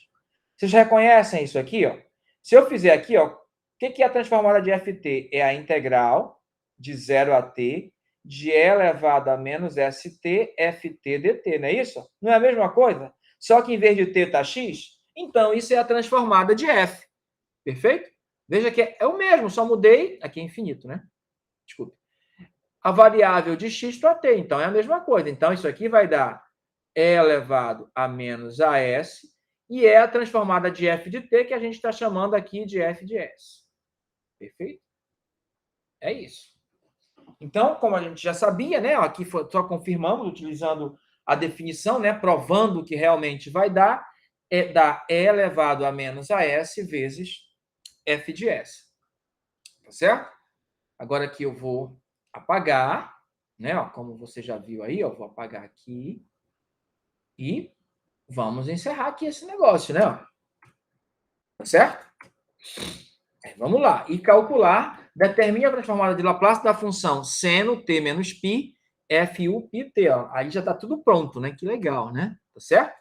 Vocês reconhecem isso aqui? Ó? Se eu fizer aqui, ó, o que é a transformada de ft? É a integral de 0 a t de e elevado a menos st, ft, dt, não é isso? Não é a mesma coisa? Só que em vez de t está x? Então, isso é a transformada de f. Perfeito? Veja que é o mesmo, só mudei... Aqui é infinito, né? Desculpe. A variável de x para t. Então, é a mesma coisa. Então, isso aqui vai dar e elevado a menos as, e é a transformada de f de t que a gente está chamando aqui de f de s. Perfeito? É isso. Então, como a gente já sabia, né? Aqui só confirmamos, utilizando a definição, né? Provando que realmente vai dar, dá e elevado a menos as vezes f de s. Tá certo? Agora aqui eu vou apagar, né? Ó, como você já viu aí, eu vou apagar aqui e vamos encerrar aqui esse negócio, né? Tá certo? Vamos lá. E calcular, determine a transformada de Laplace da função seno t menos π, fu π t. Ó. Aí já está tudo pronto, né? Que legal, né? Tá certo?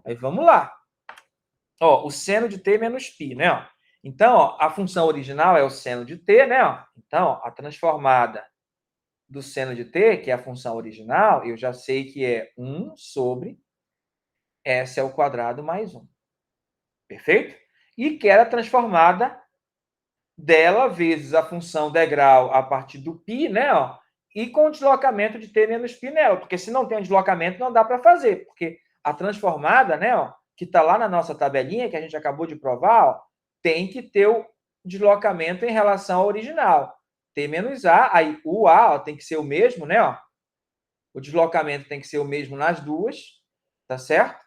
Aí vamos lá. Ó, o seno de t menos π, né? Ó. Então, ó, a função original é o seno de t, né? Ó. Então, ó, a transformada do seno de t, que é a função original, eu já sei que é 1 sobre s ao quadrado mais 1. Perfeito? E quero a transformada dela vezes a função degrau a partir do π, né? Ó, e com o deslocamento de t menos π nela, porque se não tem um deslocamento, não dá para fazer, porque a transformada, né? Ó, que está lá na nossa tabelinha, que a gente acabou de provar, ó, tem que ter o deslocamento em relação ao original. T menos A, aí o A ó, tem que ser o mesmo, né? Ó, o deslocamento tem que ser o mesmo nas duas, tá certo?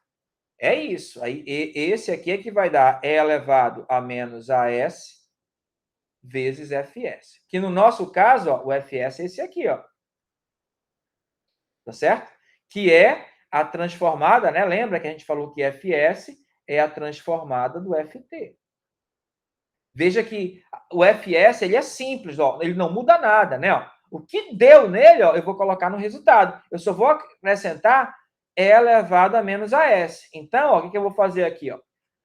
É isso. Aí, esse aqui é que vai dar e elevado a menos as vezes fs. Que no nosso caso, ó, o fs é esse aqui, ó. Tá certo? Que é a transformada, né? Lembra que a gente falou que fs é a transformada do ft. Veja que o fs ele é simples, ó, ele não muda nada, né? Ó. O que deu nele, ó, eu vou colocar no resultado. Eu só vou acrescentar e elevado a menos as. Então, ó, o que eu vou fazer aqui? Ó?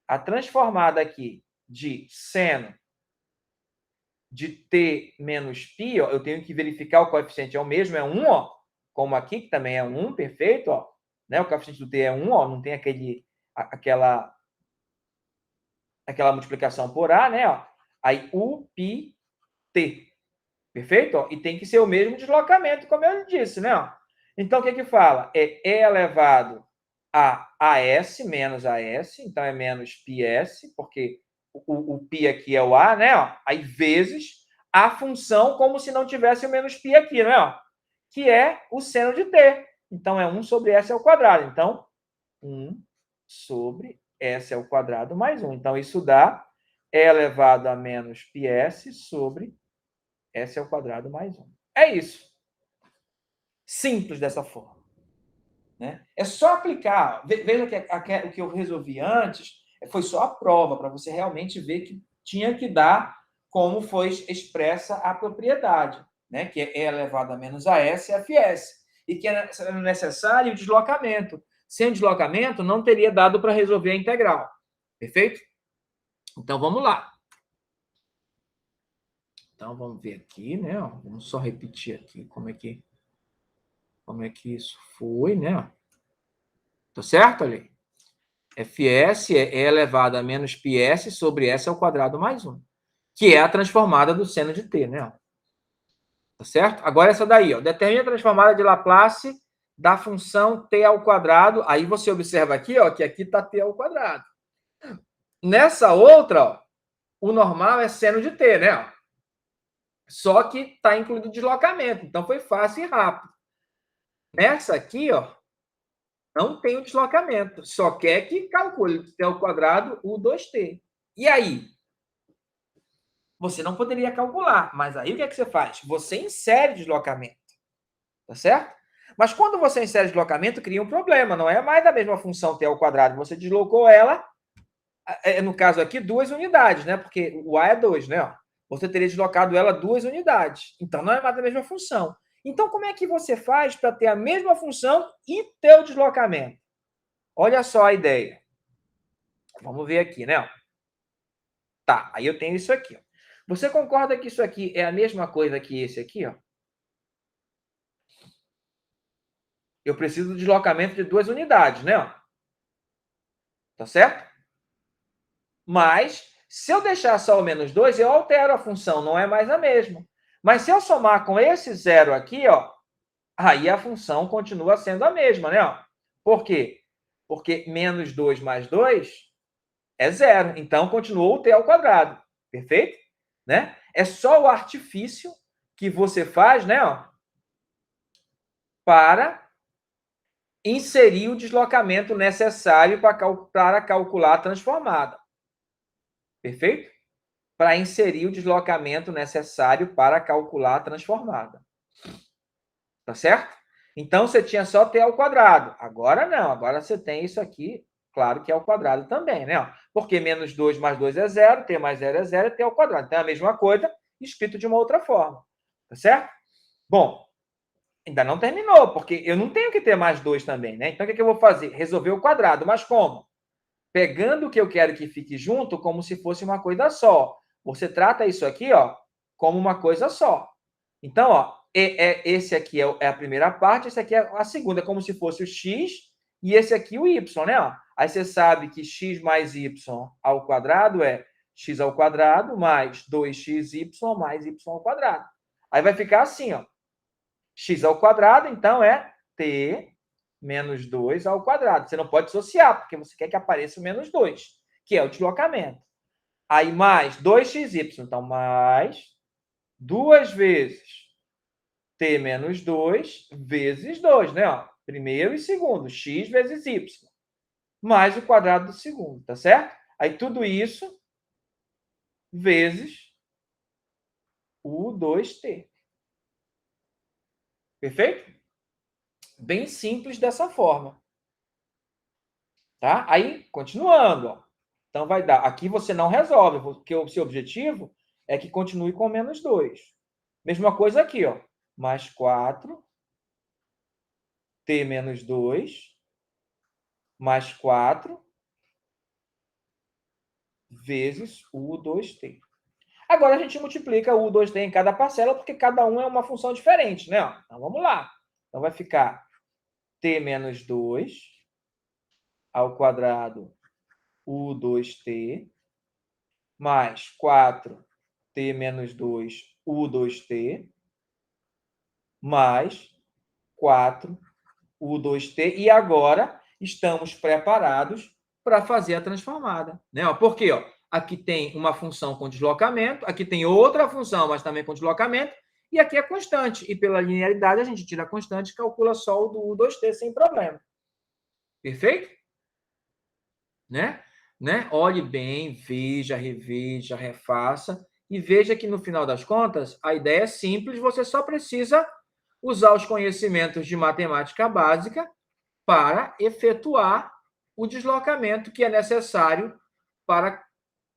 A transformada aqui de seno de t menos π, ó, eu tenho que verificar o coeficiente é o mesmo, é 1, ó, como aqui, que também é 1, perfeito, ó, né? O coeficiente do t é 1, ó, não tem aquela multiplicação por A, né? Ó. Aí u, π, t. Perfeito? Ó, e tem que ser o mesmo deslocamento, como eu disse, né? Ó. Então, o que fala? É e elevado a as menos as, então é menos πs, porque o π aqui é o a, né? Ó. Aí vezes a função como se não tivesse o menos π aqui, né? Ó. Que é o seno de t. Então, é 1 sobre s ao quadrado. Então, 1 sobre s ao quadrado mais 1. Então, isso dá e elevado a menos πs sobre s ao quadrado mais 1. É isso. Simples dessa forma. Né? É só aplicar. Veja que o que eu resolvi antes foi só a prova, para você realmente ver que tinha que dar como foi expressa a propriedade, né? Que é E elevado a menos AS e FS. E que é necessário o deslocamento. Sem deslocamento, não teria dado para resolver a integral. Perfeito? Então, vamos lá. Então, vamos ver aqui, né? Vamos só repetir aqui como é que isso foi, né? Tá certo, ali? Fs é E elevado a menos πs sobre S ao quadrado mais 1, que é a transformada do seno de t, né? Tá certo? Agora essa daí, ó, determina a transformada de Laplace da função t ao quadrado. Aí você observa aqui, ó, que aqui está t ao quadrado. Nessa outra, ó, o normal é seno de t, né? Só que está incluído o deslocamento, então foi fácil e rápido. Nessa aqui, ó, não tem o deslocamento, só quer que calcule t ao quadrado U2t. E aí? Você não poderia calcular, mas aí o que é que você faz? Você insere deslocamento, tá certo? Mas quando você insere deslocamento, cria um problema, não é mais da mesma função t ao quadrado, você deslocou ela, no caso aqui, 2 unidades, né? Porque o a é 2, né? Você teria deslocado ela 2 unidades, então não é mais da mesma função. Então, como é que você faz para ter a mesma função e ter o deslocamento? Olha só a ideia. Vamos ver aqui, né? Tá, aí eu tenho isso aqui. Ó. Você concorda que isso aqui é a mesma coisa que esse aqui? Ó? Eu preciso do deslocamento de 2 unidades, né? Ó? Tá certo? Mas, se eu deixar só o menos 2, eu altero a função, não é mais a mesma. Mas se eu somar com esse zero aqui, ó, aí a função continua sendo a mesma, né? Ó? Por quê? Porque menos 2 mais 2 é zero. Então, continuou o t ao quadrado. Perfeito? Né? É só o artifício que você faz, né? Ó, para inserir o deslocamento necessário para calcular a transformada. Perfeito? Para inserir o deslocamento necessário para calcular a transformada. Tá certo? Então, você tinha só t ao quadrado. Agora não, agora você tem isso aqui, claro que é ao quadrado também, né? Porque menos 2 mais 2 é zero, t mais 0 é zero, t ao quadrado. Então, é a mesma coisa, escrito de uma outra forma. Tá certo? Bom, ainda não terminou, porque eu não tenho que ter mais 2 também, né? Então, o que eu vou fazer? Resolver o quadrado. Mas como? Pegando o que eu quero que fique junto como se fosse uma coisa só. Você trata isso aqui, ó, como uma coisa só. Então, ó, esse aqui é a primeira parte, esse aqui é a segunda, como se fosse o x e esse aqui o y, né? Ó. Aí você sabe que x mais y ao quadrado é x ao quadrado mais 2xy mais y ao quadrado. Aí vai ficar assim, ó. X ao quadrado, então, é t menos 2 ao quadrado. Você não pode dissociar, porque você quer que apareça o menos 2, que é o deslocamento. Aí, mais 2xy. Então, mais 2 vezes t menos 2 vezes 2, né? Ó, primeiro e segundo, x vezes y. Mais o quadrado do segundo, tá certo? Aí, tudo isso vezes o 2t. Perfeito? Bem simples dessa forma. Tá? Aí, continuando. Ó. Então, vai dar. Aqui você não resolve, porque o seu objetivo é que continue com menos 2. Mesma coisa aqui, ó. Mais 4, t menos 2, mais 4, vezes o 2t. Agora, a gente multiplica o 2t em cada parcela, porque cada um é uma função diferente, né? Então, vamos lá. Então, vai ficar t menos 2 ao quadrado U2t, mais 4t menos 2 U2t, mais 4 U2t. E agora estamos preparados para fazer a transformada. Né? Por quê? Ó, aqui tem uma função com deslocamento, aqui tem outra função, mas também com deslocamento, e aqui é constante. E pela linearidade, a gente tira a constante e calcula só o do U2t sem problema. Perfeito? Né? Olhe bem, veja, reveja, refaça, e veja que, no final das contas, a ideia é simples, você só precisa usar os conhecimentos de matemática básica para efetuar o deslocamento que é necessário para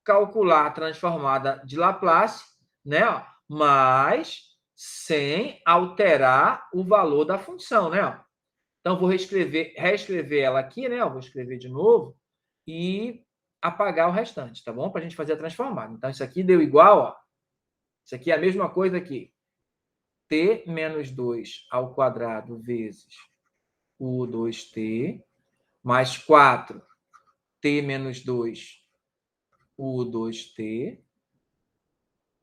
calcular a transformada de Laplace, né? Mas sem alterar o valor da função, né? Então, vou reescrever ela aqui, né? Eu vou escrever de novo e apagar o restante, tá bom? Para a gente fazer a transformada. Então, isso aqui deu igual, ó. Isso aqui é a mesma coisa aqui. T menos 2 ao quadrado vezes o 2t, mais 4t menos 2 o 2t,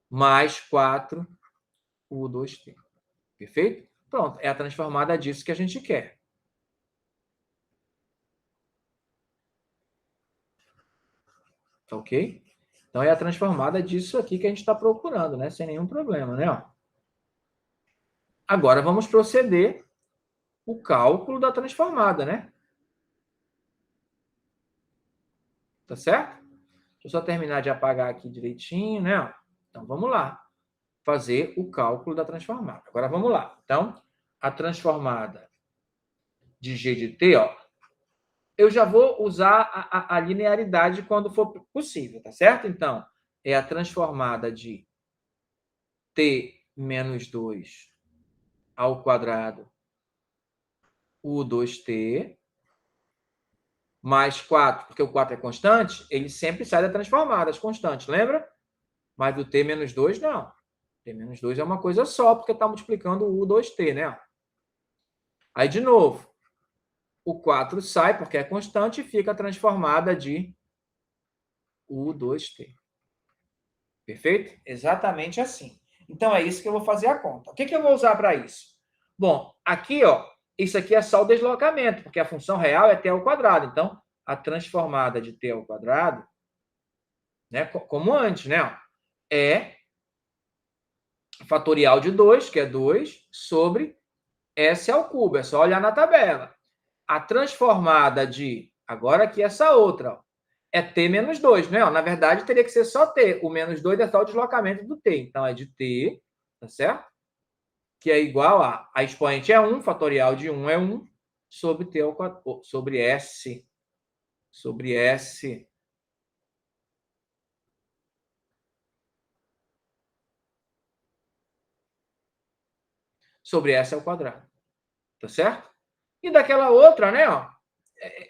mais 4 o 2t. Perfeito? Pronto, é a transformada disso que a gente quer. Tá ok? Então, é a transformada disso aqui que a gente está procurando, né? Sem nenhum problema, né? Ó. Agora, vamos proceder o cálculo da transformada, né? Tá certo? Deixa eu só terminar de apagar aqui direitinho, né? Então, vamos lá. Fazer o cálculo da transformada. Agora, vamos lá. Então, a transformada de G de T, ó, eu já vou usar a linearidade quando for possível, tá certo? Então, é a transformada de T menos 2 ao quadrado U2T mais 4, porque o 4 é constante, ele sempre sai da transformada, as constantes, lembra? Mas do T menos 2, não. T menos 2 é uma coisa só, porque está multiplicando o U2T, né? Aí, de novo, o 4 sai, porque é constante, e fica transformada de U2T. Perfeito? Exatamente assim. Então, é isso que eu vou fazer a conta. O que eu vou usar para isso? Bom, aqui, ó, isso aqui é só o deslocamento, porque a função real é t ao quadrado. Então, a transformada de t ao quadrado, né, como antes, né, é fatorial de 2, que é 2, sobre s ao cubo. É só olhar na tabela. A transformada de, agora aqui essa outra, ó, é t menos 2, né? Na verdade, teria que ser só t. O menos 2 é só o deslocamento do t. Então, é de t, tá certo? Que é igual a expoente é 1, fatorial de 1 é 1, sobre t ao quadrado, sobre s, sobre s, sobre s ao quadrado. Tá certo? E daquela outra, né, ó,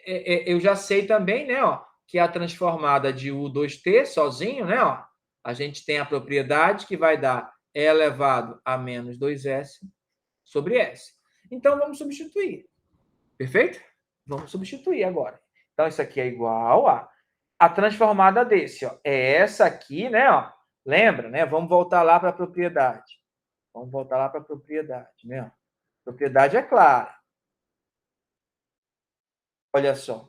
eu já sei também, né, ó, que a transformada de U2T sozinho, né, ó, a gente tem a propriedade que vai dar E elevado a menos 2S sobre S. Então, vamos substituir. Perfeito? Vamos substituir agora. Então, isso aqui é igual a transformada desse, ó. É essa aqui, né, ó. Lembra, né? Vamos voltar lá para a propriedade. Vamos voltar lá para a propriedade, né? A propriedade é clara. Olha só.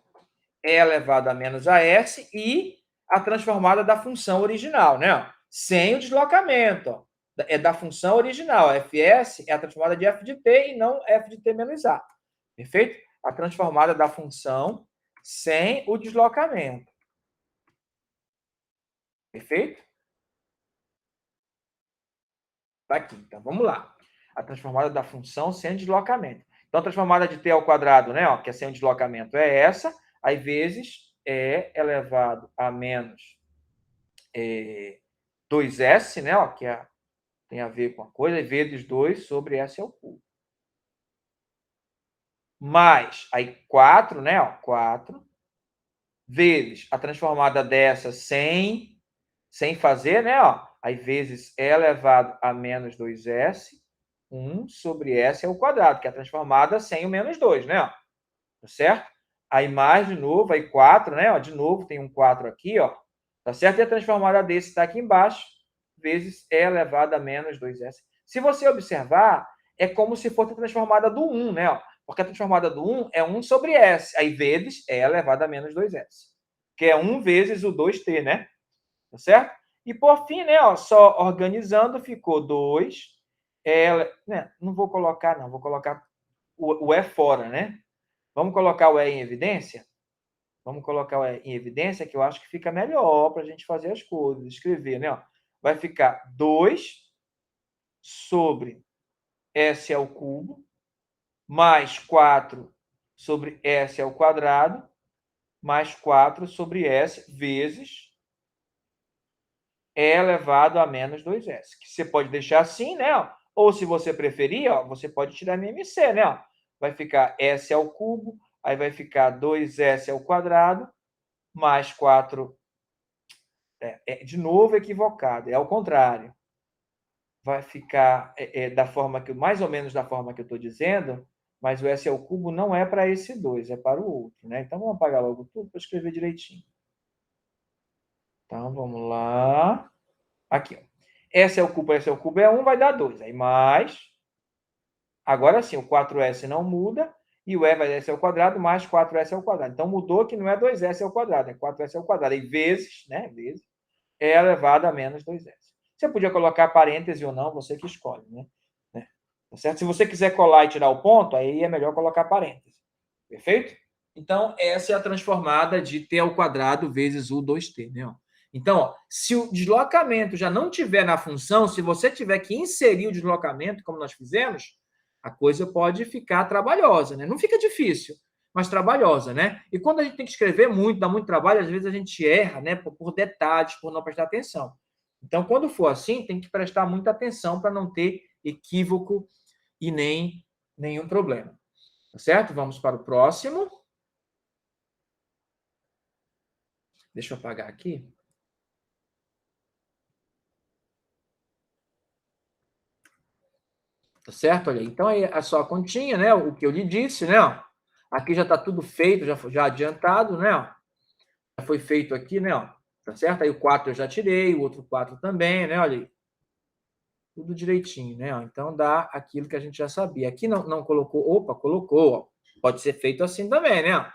E elevado a menos a s e a transformada da função original, né? Sem o deslocamento. Ó. É da função original. Fs é a transformada de f de t e não f de t menos a. Perfeito? A transformada da função sem o deslocamento. Perfeito? Tá aqui. Então, vamos lá. A transformada da função sem deslocamento. Então, a transformada de t ao quadrado, né, ó, que é sem deslocamento, é essa. Aí, vezes e elevado a menos 2s, né, ó, que tem a ver com a coisa, e vezes 2 sobre s ao cubo. Mais, aí 4, né, ó, 4, vezes a transformada dessa sem fazer, né, ó, aí vezes e elevado a menos 2s, 1 sobre s ao quadrado, que é a transformada sem o menos 2, né, ó, tá certo? Aí mais de novo, aí 4, né, ó, de novo tem um 4 aqui, ó, tá certo? E a transformada desse está aqui embaixo, vezes e elevado a menos 2s. Se você observar, é como se fosse a transformada do 1, né? Ó, porque a transformada do 1 é 1 sobre s, aí vezes e elevado a menos 2s, que é 1 vezes o 2t, né? Tá certo? E por fim, né, ó, só organizando, ficou 2, né, não vou colocar, não, vou colocar o E fora, né? Vamos colocar o E em evidência? Vamos colocar o E em evidência, que eu acho que fica melhor para a gente fazer as coisas, escrever, né? Ó. Vai ficar 2 sobre S ao cubo, mais 4 sobre S ao quadrado, mais 4 sobre S vezes E elevado a menos 2S. Que você pode deixar assim, né? Ou, se você preferir, você pode tirar MC, né? Vai ficar S ao cubo, aí vai ficar 2S ao quadrado, mais 4... de novo equivocado, é ao contrário. Vai ficar da forma que, mais ou menos da forma que eu estou dizendo, mas o S ao cubo não é para esse 2, é para o outro, né? Então, vamos apagar logo tudo para escrever direitinho. Então, vamos lá. Aqui, ó. S ao cubo é 1, vai dar 2. Aí, mais... Agora sim, o 4S não muda, e o E vai S ao quadrado, mais 4S ao quadrado. Então, mudou que não é 2S ao quadrado, é 4S ao quadrado. E vezes, né? Vezes, E elevado a menos 2S. Você podia colocar parêntese ou não, você que escolhe, né? Tá certo? Se você quiser colar e tirar o ponto, aí é melhor colocar parêntese. Perfeito? Então, essa é a transformada de t ao quadrado vezes u 2t, né? Então, ó, se o deslocamento já não tiver na função, se você tiver que inserir o deslocamento, como nós fizemos, a coisa pode ficar trabalhosa, né? Não fica difícil, mas trabalhosa, né? E quando a gente tem que escrever muito, dá muito trabalho, às vezes a gente erra, né? Por detalhes, por não prestar atenção. Então, quando for assim, tem que prestar muita atenção para não ter equívoco e nem nenhum problema. Tá certo? Vamos para o próximo. Deixa eu apagar aqui. Tá certo? Olha, então aí é só a continha, né? O que eu lhe disse, né? Aqui já está tudo feito, já adiantado, né? Já foi feito aqui, né? Tá certo? Aí o 4 eu já tirei, o outro 4 também, né? Olha aí. Tudo direitinho, né? Então dá aquilo que a gente já sabia. Aqui não colocou, opa, colocou. Ó. Pode ser feito assim também, né?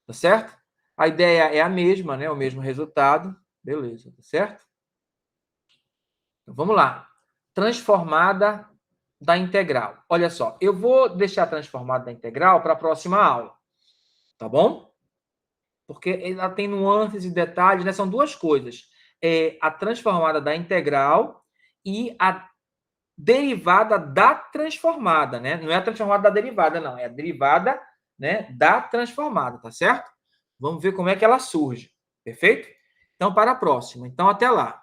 Tá certo? A ideia é a mesma, né? O mesmo resultado. Beleza, tá certo? Então, vamos lá. Transformada da integral. Olha só, eu vou deixar a transformada da integral para a próxima aula, tá bom? Porque ela tem nuances e detalhes, né? São duas coisas. A transformada da integral e a derivada da transformada, né? Não é a transformada da derivada, não. É a derivada, né, da transformada, tá certo? Vamos ver como é que ela surge. Perfeito? Então, para a próxima. Então, até lá.